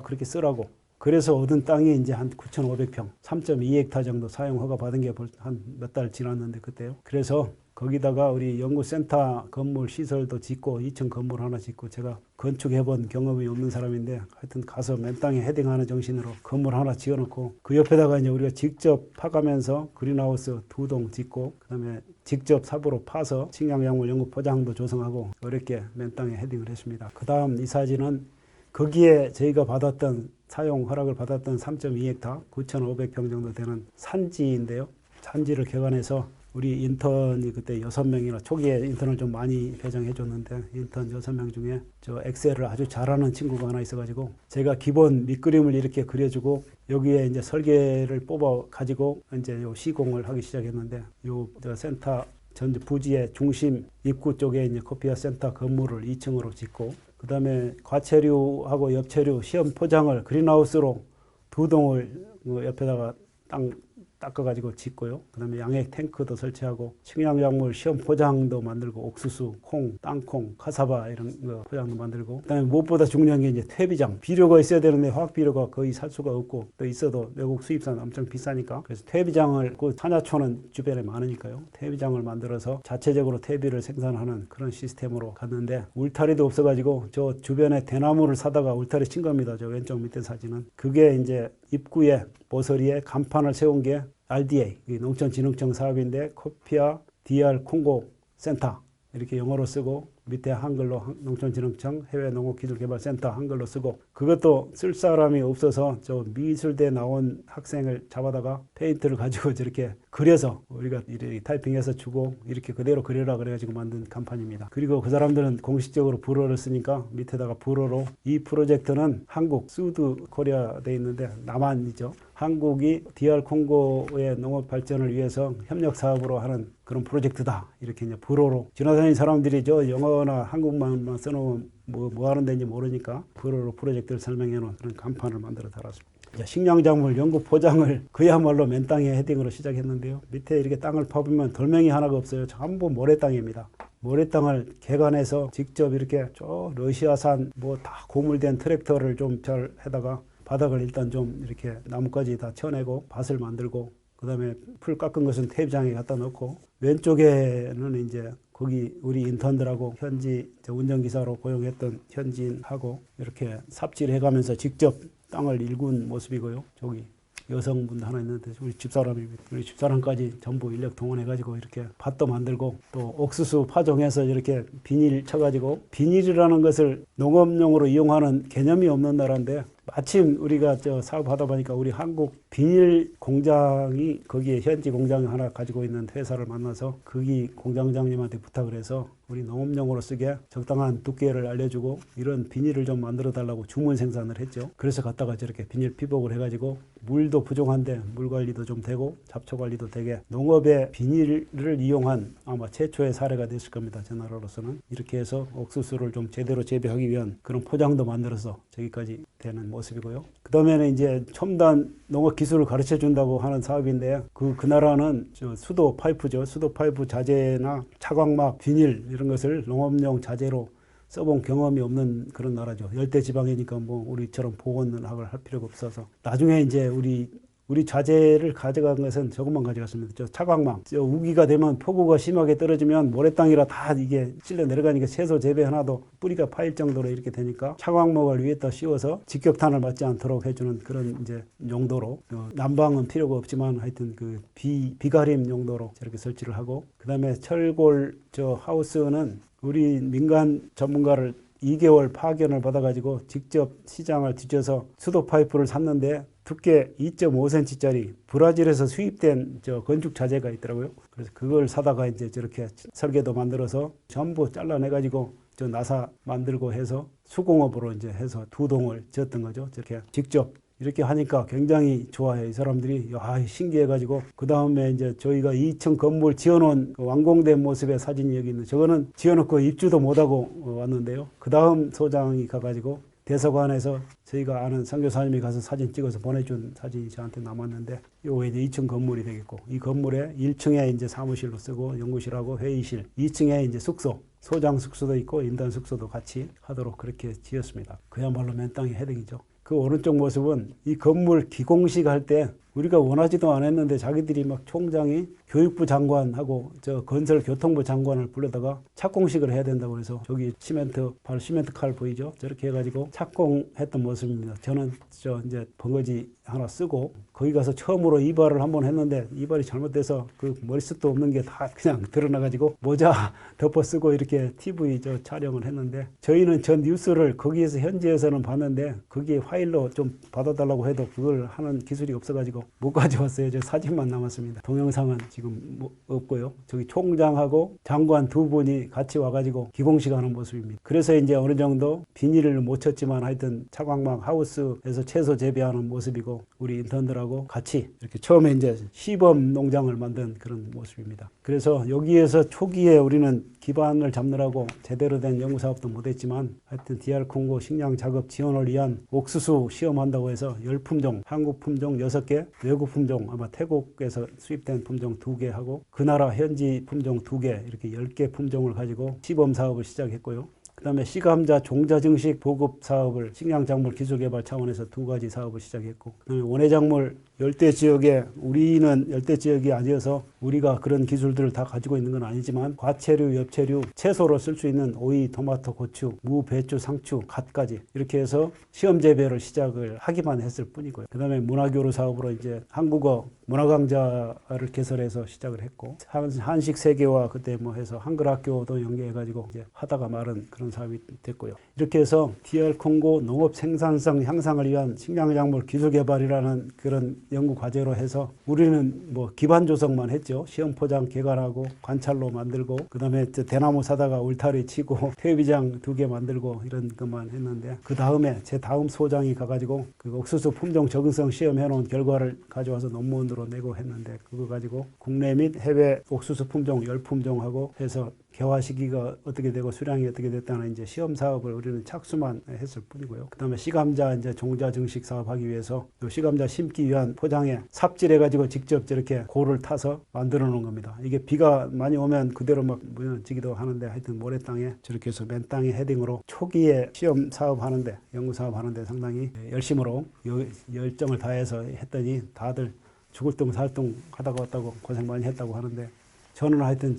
그렇게 쓰라고. 그래서 얻은 땅이 이제 한 9,500평, 3.2헥타 정도 사용 허가 받은 게 한 몇 달 지났는데 그때요. 그래서 거기다가 우리 연구센터 건물 시설도 짓고 2층 건물 하나 짓고 제가 건축해본 경험이 없는 사람인데 하여튼 가서 맨 땅에 헤딩하는 정신으로 건물 하나 지어놓고 그 옆에다가 이제 우리가 직접 파가면서 그린하우스 2동 짓고 그다음에 직접 삽으로 파서 식량작물 연구 포장도 조성하고 어렵게 맨 땅에 헤딩을 했습니다. 그 다음 이 사진은 거기에 저희가 받았던 사용 허락을 받았던 3.2헥타 9,500평 정도 되는 산지인데요. 산지를 개관해서 우리 인턴이 그때 6명이나 초기에 인턴을 좀 많이 배정해 줬는데 인턴 6명 중에 저 엑셀을 아주 잘하는 친구가 하나 있어가지고 제가 기본 밑그림을 이렇게 그려주고 여기에 이제 설계를 뽑아 가지고 이제 요 시공을 하기 시작했는데 요 센터 전주 부지의 중심 입구 쪽에 이제 코피아 센터 건물을 2층으로 짓고 그 다음에 과체류하고 엽체류 시험 포장을 그린하우스로 2동을 옆에다가 땅 닦아가지고 짓고요. 그 다음에 양액 탱크도 설치하고 식량작물 시험 포장도 만들고 옥수수, 콩, 땅콩, 카사바 이런 거 포장도 만들고 그 다음에 무엇보다 중요한 게 이제 퇴비장. 비료가 있어야 되는데 화학비료가 거의 살 수가 없고 또 있어도 외국 수입산 엄청 비싸니까 그래서 퇴비장을 그 산하초는 주변에 많으니까요. 퇴비장을 만들어서 자체적으로 퇴비를 생산하는 그런 시스템으로 갔는데 울타리도 없어가지고 저 주변에 대나무를 사다가 울타리 친 겁니다. 저 왼쪽 밑에 사진은. 그게 이제 입구에 모서리에 간판을 세운 게 RDA, 농촌진흥청 사업인데 코피아 DR 콩고 센터 이렇게 영어로 쓰고 밑에 한글로 농촌진흥청 해외농업기술개발센터 한글로 쓰고 그것도 쓸 사람이 없어서 저 미술대 나온 학생을 잡아다가 페인트를 가지고 저렇게 그려서 우리가 이렇게 타이핑해서 주고 이렇게 그대로 그려라 그래가지고 만든 간판입니다. 그리고 그 사람들은 공식적으로 불어를 쓰니까 밑에다가 불어로 이 프로젝트는 한국 수드 코리아 돼 있는데 남한이죠. 한국이 DR 콩고의 농업 발전을 위해서 협력 사업으로 하는 그런 프로젝트다. 이렇게 이제 불어로 지나다니는 사람들이 저 영어나 한국말만 써놓으면 뭐 하는 데인지 모르니까 불어로 프로젝트를 설명해 놓은 그런 간판을 만들어 달았습니다. 식량작물 연구 포장을 그야말로 맨 땅에 헤딩으로 시작했는데요. 밑에 이렇게 땅을 파보면 돌멩이 하나가 없어요. 전부 모래땅입니다. 모래땅을 개간해서 직접 이렇게 저 러시아산 뭐 다 고물된 트랙터를 좀 잘 해다가 바닥을 일단 좀 이렇게 나뭇가지 다 쳐내고 밭을 만들고 그 다음에 풀 깎은 것은 퇴비장에 갖다 넣고 왼쪽에는 이제 거기 우리 인턴들하고 현지 운전기사로 고용했던 현지인하고 이렇게 삽질해가면서 직접 땅을 일군 모습이고요. 저기 여성분 하나 있는데 우리 집사람입니다. 우리 집사람까지 전부 인력 동원해가지고 이렇게 밭도 만들고 또 옥수수 파종해서 이렇게 비닐 쳐가지고 비닐이라는 것을 농업용으로 이용하는 개념이 없는 나라인데 마침 우리가 저 사업하다 보니까 우리 한국 비닐 공장이 거기에 현지 공장 하나 가지고 있는 회사를 만나서 거기 공장장님한테 부탁을 해서 우리 농업용으로 쓰게 적당한 두께를 알려주고 이런 비닐을 좀 만들어 달라고 주문 생산을 했죠. 그래서 갖다가 저렇게 비닐 피복을 해가지고 물도 부족한데 물 관리도 좀 되고 잡초 관리도 되게 농업에 비닐을 이용한 아마 최초의 사례가 됐을 겁니다. 저 나라로서는. 이렇게 해서 옥수수를 좀 제대로 재배하기 위한 그런 포장도 만들어서 저기까지 되는 모습이고요. 그 다음에는 이제 첨단 농업 기술을 가르쳐 준다고 하는 사업인데 그 나라는 저 수도 파이프죠. 수도 파이프 자재나 차광막, 비닐 이런 것을 농업용 자재로 써본 경험이 없는 그런 나라죠. 열대 지방이니까 뭐 우리처럼 보건학을 할 필요가 없어서 나중에 이제 우리 자재를 가져간 것은 저것만 가져갔습니다. 저 차광망. 저 우기가 되면 폭우가 심하게 떨어지면 모래땅이라 다 이게 찔려 내려가니까 채소 재배 하나도 뿌리가 파일 정도로 이렇게 되니까 차광목을 위에다 씌워서 직격탄을 맞지 않도록 해주는 그런 이제 용도로 난방은 필요가 없지만 하여튼 그 비가림 용도로 저렇게 설치를 하고 그 다음에 철골 저 하우스는 우리 민간 전문가를 2개월 파견을 받아가지고 직접 시장을 뒤져서 수도 파이프를 샀는데 두께 2.5cm짜리 브라질에서 수입된 저 건축 자재가 있더라고요. 그래서 그걸 사다가 이제 저렇게 설계도 만들어서 전부 잘라내가지고 저 나사 만들고 해서 수공업으로 이제 해서 2동을 지었던 거죠. 저렇게 직접 이렇게 하니까 굉장히 좋아해요. 이 사람들이 야 신기해가지고 그 다음에 이제 저희가 2층 건물 지어놓은 그 완공된 모습의 사진이 여기 있는 저거는 지어놓고 입주도 못하고 왔는데요. 그 다음 소장이 가가지고 대서관에서 저희가 아는 선교사님이 가서 사진 찍어서 보내준 사진이 저한테 남았는데 요게 이제 2층 건물이 되겠고 이 건물에 1층에 이제 사무실로 쓰고 연구실하고 회의실 2층에 이제 숙소 소장 숙소도 있고 인단 숙소도 같이 하도록 그렇게 지었습니다. 그야말로 맨 땅에 헤딩이죠. 그 오른쪽 모습은 이 건물 기공식 할 때 우리가 원하지도 않았는데 자기들이 막 총장이 교육부 장관하고 저 건설교통부 장관을 불러다가 착공식을 해야 된다고 해서 저기 바로 시멘트 칼 보이죠? 저렇게 해가지고 착공했던 모습입니다. 저는 저 이제 번거지 하나 쓰고 거기 가서 처음으로 이발을 한번 했는데 이발이 잘못돼서 그 머리숱도 없는 게 다 그냥 드러나가지고 모자 덮어 쓰고 이렇게 TV 저 촬영을 했는데 저희는 저 뉴스를 거기에서 현지에서는 봤는데 거기에 파일로 좀 받아달라고 해도 그걸 하는 기술이 없어가지고 못 가져왔어요. 저 사진만 남았습니다. 동영상은 지금 뭐 없고요. 저기 총장하고 장관 두 분이 같이 와가지고 기공식 하는 모습입니다. 그래서 이제 어느 정도 비닐을 못 쳤지만 하여튼 차광막 하우스에서 채소 재배하는 모습이고 우리 인턴들하고 같이 이렇게 처음에 이제 시범 농장을 만든 그런 모습입니다. 그래서 여기에서 초기에 우리는 기반을 잡느라고 제대로 된 연구사업도 못했지만 하여튼 DR 콩고 식량 작업 지원을 위한 옥수수 시험한다고 해서 10품종, 한국 품종 6개, 외국 품종 아마 태국에서 수입된 품종 2개 하고 그 나라 현지 품종 2개 이렇게 10개 품종을 가지고 시범 사업을 시작했고요. 그 다음에 씨감자 종자 증식 보급 사업을 식량작물 기술개발 차원에서 2가지 사업을 시작했고 그 다음에 원예작물 열대지역에 우리는 열대지역이 아니어서 우리가 그런 기술들을 다 가지고 있는 건 아니지만 과채류, 엽채류, 채소로 쓸 수 있는 오이, 토마토, 고추, 무, 배추, 상추, 갓까지 이렇게 해서 시험 재배를 시작을 하기만 했을 뿐이고요. 그 다음에 문화교류 사업으로 이제 한국어 문화강좌를 개설해서 시작을 했고 한식 세계화 그때 뭐 해서 한글 학교도 연계해가지고 이제 하다가 말은 그런 사업이 됐고요. 이렇게 해서 DR 콩고 농업 생산성 향상을 위한 식량작물 기술개발이라는 그런 연구 과제로 해서 우리는 뭐 기반 조성만 했죠. 시험 포장 개발하고 관찰로 만들고 그 다음에 대나무 사다가 울타리 치고 퇴비장 2개 만들고 이런 것만 했는데 그 다음에 제 다음 소장이 가가지고 그 옥수수 품종 적응성 시험 해놓은 결과를 가져와서 논문으로 내고 했는데 그거 가지고 국내 및 해외 옥수수 품종 10품종하고 해서 개화 시기가 어떻게 되고 수량이 어떻게 됐다는 이제 시험 사업을 우리는 착수만 했을 뿐이고요. 그 다음에 씨감자 이제 종자 증식 사업하기 위해서 씨감자 심기 위한 포장에 삽질해가지고 직접 저렇게 고를 타서 만들어 놓은 겁니다. 이게 비가 많이 오면 그대로 막 무너지기도 하는데 하여튼 모래땅에 저렇게 해서 맨 땅에 헤딩으로 초기에 시험 사업 하는데 연구 사업 하는데 상당히 열심으로 열정을 다해서 했더니 다들 죽을 둥 살 둥 하다가 왔다고 고생 많이 했다고 하는데 저는 하여튼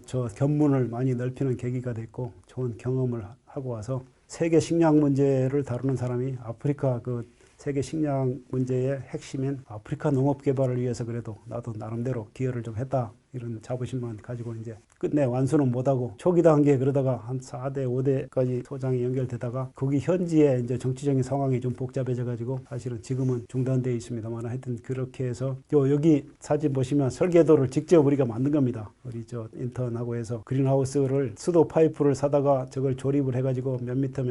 저 견문을 많이 넓히는 계기가 됐고 좋은 경험을 하고 와서 세계 식량 문제를 다루는 사람이 아프리카 그 세계 식량 문제의 핵심인 아프리카 농업 개발을 위해서 그래도 나도 나름대로 기여를 좀 했다. 이런 자부심만 가지고 이제 끝내 완수는 못하고 초기 단계에 그러다가 한 4대, 5대까지 소장이 연결되다가 거기 현지에 이제 정치적인 상황이 좀 복잡해져 가지고 사실은 지금은 중단되어 있습니다만 하여튼 그렇게 해서 여기 사진 보시면 설계도를 직접 우리가 만든 겁니다. 우리 저 인턴하고 해서 그린하우스를 수도 파이프를 사다가 저걸 조립을 해가지고 몇 미터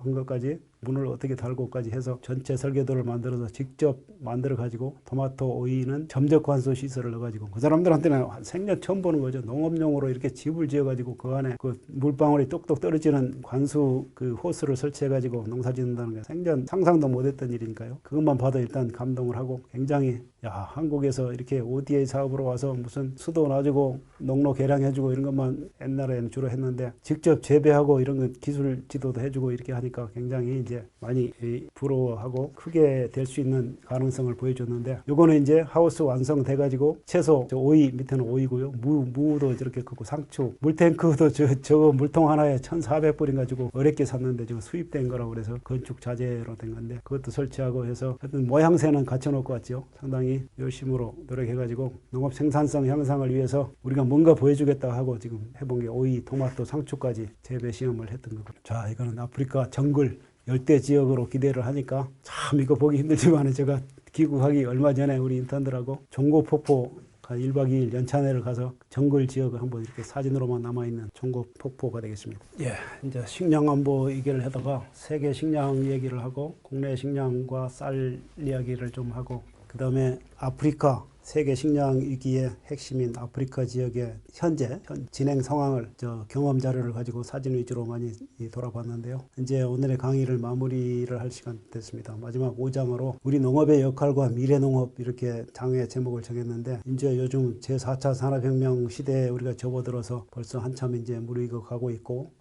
한 것까지 문을 어떻게 달고까지 해서 전체 설계도를 만들어서 직접 만들어 가지고 토마토, 오이는 점적 관수 시설을 넣어 가지고 그 사람들한테는 생전 처음 보는 거죠. 농업용으로 이렇게 집을 지어 가지고 그 안에 그 물방울이 똑똑 떨어지는 관수 그 호스를 설치해 가지고 농사 짓는다는 게 생전 상상도 못했던 일이니까요. 그것만 봐도 일단 감동을 하고 굉장히 한국에서 이렇게 ODA 사업으로 와서 무슨 수도 놔주고 농로 개량해주고 이런 것만 옛날에는 주로 했는데 직접 재배하고 이런 거 기술 지도도 해주고 이렇게 하니까 굉장히 이제 많이 부러워하고 크게 될 수 있는 가능성을 보여줬는데 요거는 이제 하우스 완성돼 가지고 채소 저 오이 밑에는 오이고요. 무도 저렇게 크고 상추 물탱크도 저거 물통 하나에 1,400불인 가지고 어렵게 샀는데 지금 수입된 거라고 그래서 건축 자재로 된 건데 그것도 설치하고 해서 하여튼 모양새는 갖춰놓고 왔죠. 상당히 열심으로 노력해가지고 농업 생산성 향상을 위해서 우리가 뭔가 보여주겠다 하고 지금 해본 게 오이, 토마토, 상추까지 재배 시험을 했던 거고. 자, 이거는 아프리카 정글 열대 지역으로 기대를 하니까 참 이거 보기 힘들지만 제가 귀국하기 얼마 전에 우리 인턴들하고 종고폭포 한 1박 2일 연차내를 가서 정글 지역을 한번 이렇게 사진으로만 남아있는 종고폭포가 되겠습니다. 예, 이제 식량 안보 얘기를 하다가 세계 식량 얘기를 하고 국내 식량과 쌀 이야기를 좀 하고 그 다음에 아프리카 세계 식량 위기의 핵심인 아프리카 지역의 현재 진행 상황을 경험 자료를 가지고 사진 위주로 많이 돌아봤는데요. 이제 오늘의 강의를 마무리를 할 시간 됐습니다. 마지막 5장으로 우리 농업의 역할과 미래 농업 이렇게 장의 제목을 정했는데 이제 요즘 제4차 산업혁명 시대에 우리가 접어들어서 벌써 한참 이제 무르익어 가고 있고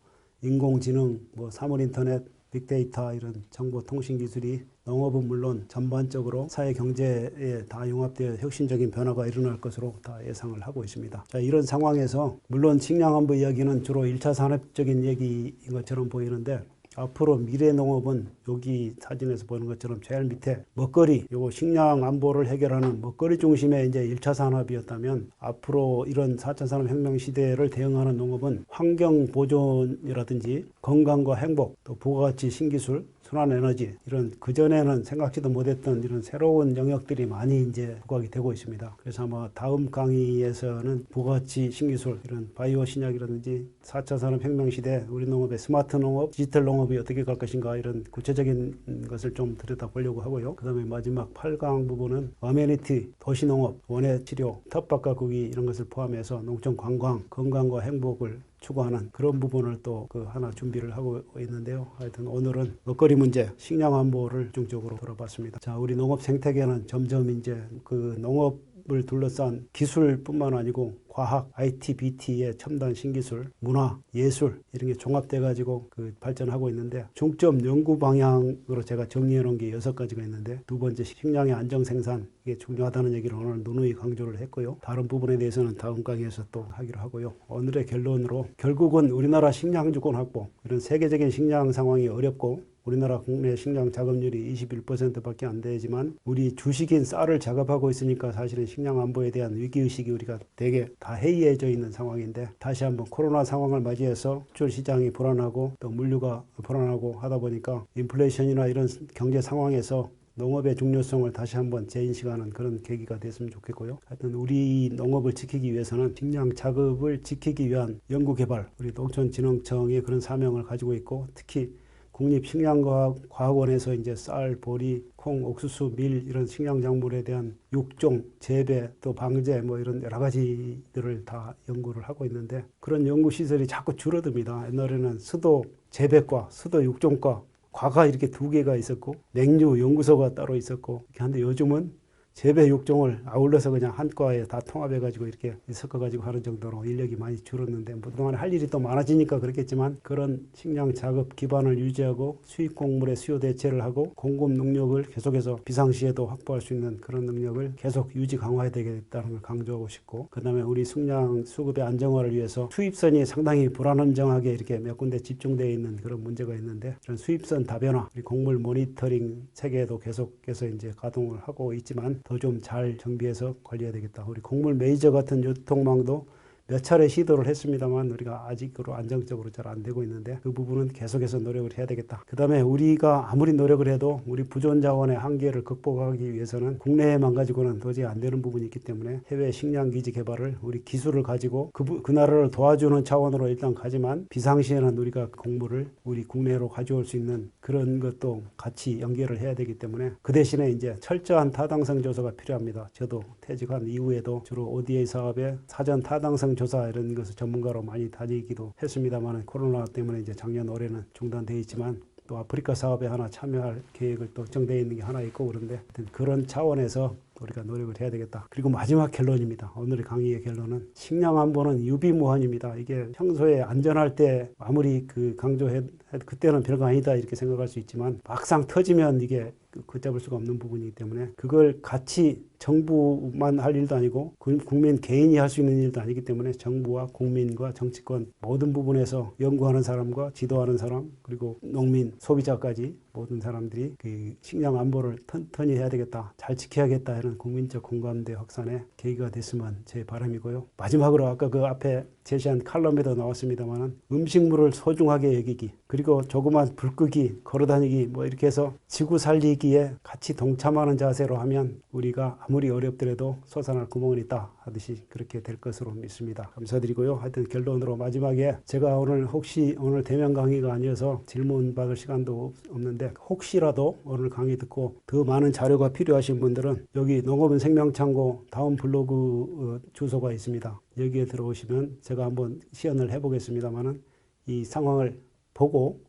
인공지능, 사물인터넷, 빅데이터 이런 정보통신 기술이 농업은 물론 전반적으로 사회 경제에 다 융합되어 혁신적인 변화가 일어날 것으로 다 예상을 하고 있습니다. 자, 이런 상황에서 물론 식량안보 이야기는 주로 1차 산업적인 얘기인 것처럼 보이는데 앞으로 미래 농업은 여기 사진에서 보는 것처럼 제일 밑에 먹거리, 요거 식량 안보를 해결하는 먹거리 중심의 이제 1차 산업이었다면 앞으로 이런 4차 산업혁명 시대를 대응하는 농업은 환경 보존이라든지 건강과 행복, 또 부가가치 신기술, 순환에너지 이런 그전에는 생각지도 못했던 이런 새로운 영역들이 많이 이제 부각이 되고 있습니다. 그래서 아마 다음 강의에서는 부가가치 신기술 이런 바이오 신약이라든지 4차 산업혁명 시대 우리 농업의 스마트 농업, 디지털 농업이 어떻게 갈 것인가 이런 구체적인 것을 좀 들여다보려고 하고요. 그 다음에 마지막 8강 부분은 어메니티, 도시농업, 원예치료, 텃밭가꾸기 이런 것을 포함해서 농촌 관광, 건강과 행복을 추구하는 그런 부분을 또 그 하나 준비를 하고 있는데요. 하여튼 오늘은 먹거리 문제, 식량 안보를 중점적으로 돌아봤습니다. 자, 우리 농업 생태계는 점점 이제 그 농업을 둘러싼 기술뿐만 아니고 과학, IT, BT의 첨단 신기술, 문화, 예술 이런 게 종합돼 가지고 그 발전하고 있는데 중점 연구 방향으로 제가 정리해 놓은 게 6가지가 있는데 두 번째 식량의 안정 생산 이게 중요하다는 얘기를 오늘 누누이 강조를 했고요. 다른 부분에 대해서는 다음 강의에서 또 하기로 하고요. 오늘의 결론으로 결국은 우리나라 식량 주권 확보 이런 세계적인 식량 상황이 어렵고 우리나라 국내 식량 작업률이 21%밖에 안 되지만 우리 주식인 쌀을 작업하고 있으니까 사실은 식량 안보에 대한 위기의식이 우리가 되게 다 해이해져 있는 상황인데 다시 한번 코로나 상황을 맞이해서 수출 시장이 불안하고 또 물류가 불안하고 하다 보니까 인플레이션이나 이런 경제 상황에서 농업의 중요성을 다시 한번 재인식하는 그런 계기가 됐으면 좋겠고요. 하여튼 우리 농업을 지키기 위해서는 식량 작업을 지키기 위한 연구개발, 우리 농촌진흥청이 그런 사명을 가지고 있고 특히 국립식량과학원에서 이제 쌀, 보리, 콩, 옥수수, 밀 이런 식량작물에 대한 육종, 재배, 또 방제 뭐 이런 여러 가지들을 다 연구를 하고 있는데 그런 연구시설이 자꾸 줄어듭니다. 옛날에는 수도 재배과, 수도 육종과 과가 이렇게 2개가 있었고 냉류 연구소가 따로 있었고 한데 요즘은 재배 육종을 아울러서 그냥 한 과에 다 통합해가지고 이렇게 섞어가지고 하는 정도로 인력이 많이 줄었는데 뭐 그동안 할 일이 또 많아지니까 그렇겠지만 그런 식량 작업 기반을 유지하고 수입 곡물의 수요 대체를 하고 공급 능력을 계속해서 비상시에도 확보할 수 있는 그런 능력을 계속 유지 강화해야 되겠다는 걸 강조하고 싶고 그 다음에 우리 식량 수급의 안정화를 위해서 수입선이 상당히 불안정하게 이렇게 몇 군데 집중되어 있는 그런 문제가 있는데 그런 수입선 다변화, 우리 곡물 모니터링 체계도 계속해서 이제 가동을 하고 있지만 더 좀 잘 정비해서 관리해야 되겠다. 우리 곡물 메이저 같은 유통망도 몇 차례 시도를 했습니다만 우리가 아직으로 안정적으로 잘 안 되고 있는데 그 부분은 계속해서 노력을 해야 되겠다. 그 다음에 우리가 아무리 노력을 해도 우리 부존 자원의 한계를 극복하기 위해서는 국내에만 가지고는 도저히 안 되는 부분이 있기 때문에 해외 식량기지 개발을 우리 기술을 가지고 그 나라를 도와주는 차원으로 일단 가지만 비상시에는 우리가 곡물을 우리 국내로 가져올 수 있는 그런 것도 같이 연계를 해야 되기 때문에 그 대신에 이제 철저한 타당성 조사가 필요합니다. 저도 퇴직한 이후에도 주로 ODA 사업에 사전 타당성 조사 이런 것을 전문가로 많이 다니기도 했습니다만 코로나 때문에 이제 작년 올해는 중단되어 있지만 또 아프리카 사업에 하나 참여할 계획을 또 정되어 있는 게 하나 있고 그런데 그런 차원에서 우리가 노력을 해야 되겠다. 그리고 마지막 결론입니다. 오늘의 강의의 결론은 식량 안보는 유비무환입니다. 이게 평소에 안전할 때 아무리 그때는 별거 아니다 이렇게 생각할 수 있지만 막상 터지면 이게 걷잡을 수가 없는 부분이기 때문에 그걸 같이 정부만 할 일도 아니고 국민 개인이 할 수 있는 일도 아니기 때문에 정부와 국민과 정치권 모든 부분에서 연구하는 사람과 지도하는 사람 그리고 농민, 소비자까지 모든 사람들이 그 식량 안보를 튼튼히 해야 되겠다. 잘 지켜야겠다 하는 국민적 공감대 확산에 계기가 됐으면 제 바람이고요. 마지막으로 아까 그 앞에 제시한 칼럼에도 나왔습니다만 음식물을 소중하게 여기기 그리고 조그만 불 끄기, 걸어다니기 뭐 이렇게 해서 지구 살리기에 같이 동참하는 자세로 하면 우리가 아무리 어렵더라도 솟아날 구멍은 있다 하듯이 그렇게 될 것으로 믿습니다. 감사드리고요. 하여튼 결론으로 마지막에 제가 오늘 대면 강의가 아니어서 질문 받을 시간도 없는데 혹시라도 오늘 강의 듣고 더 많은 자료가 필요하신 분들은 여기 농업은 생명창고 다운 블로그 주소가 있습니다. 여기에 들어오시면 제가 한번 시연을 해보겠습니다만은 이 상황을 보고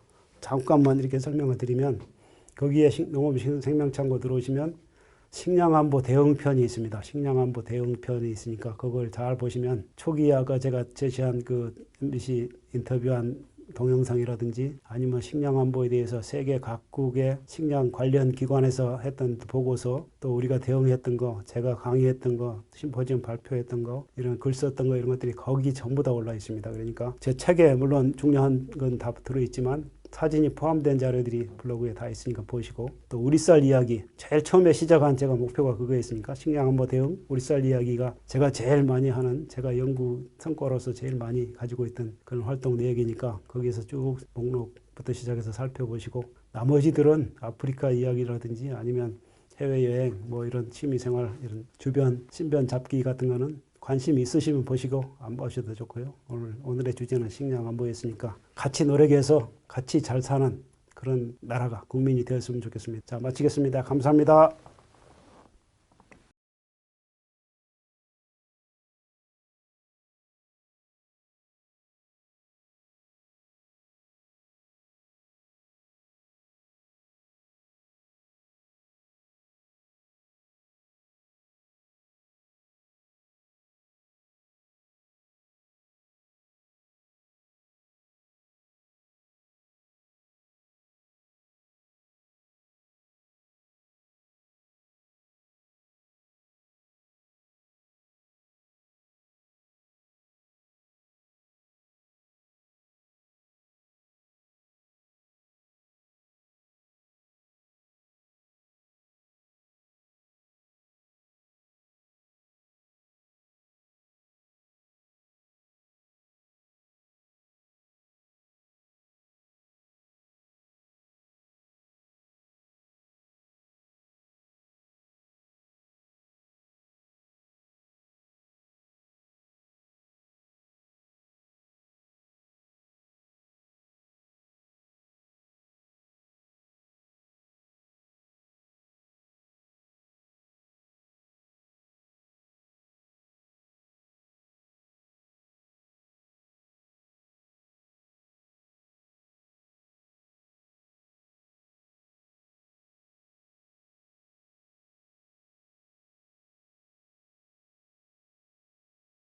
잠깐만 이렇게 설명을 드리면 거기에 농업 생명창고 들어오시면 식량안보 대응편이 있습니다. 식량안보 대응편이 있으니까 그걸 잘 보시면 초기에 아까 제가 제시한 그 MBC 인터뷰한 동영상이라든지 아니면 식량 안보에 대해서 세계 각국의 식량 관련 기관에서 했던 보고서, 또 우리가 대응했던 거, 제가 강의했던 거, 심포지엄 발표했던 거, 이런 글 썼던 거, 이런 것들이 거기 전부 다 올라 있습니다. 그러니까 제 책에 물론 중요한 건 다 들어있지만 사진이 포함된 자료들이 블로그에 다 있으니까 보시고, 또 우리 쌀 이야기, 제일 처음에 시작한 제가 목표가 그거였으니까 식량 안보 대응, 우리 쌀 이야기가 제가 제일 많이 하는, 제가 연구 성과로서 제일 많이 가지고 있던 그런 활동 내역이니까 거기에서 쭉 목록부터 시작해서 살펴보시고, 나머지들은 아프리카 이야기라든지 아니면 해외여행, 뭐 이런 취미생활, 이런 주변 신변 잡기 같은 거는 관심 있으시면 보시고 안 보셔도 좋고요. 오늘의 주제는 식량 안보였으니까 같이 노력해서 같이 잘 사는 그런 나라가, 국민이 되었으면 좋겠습니다. 자, 마치겠습니다. 감사합니다.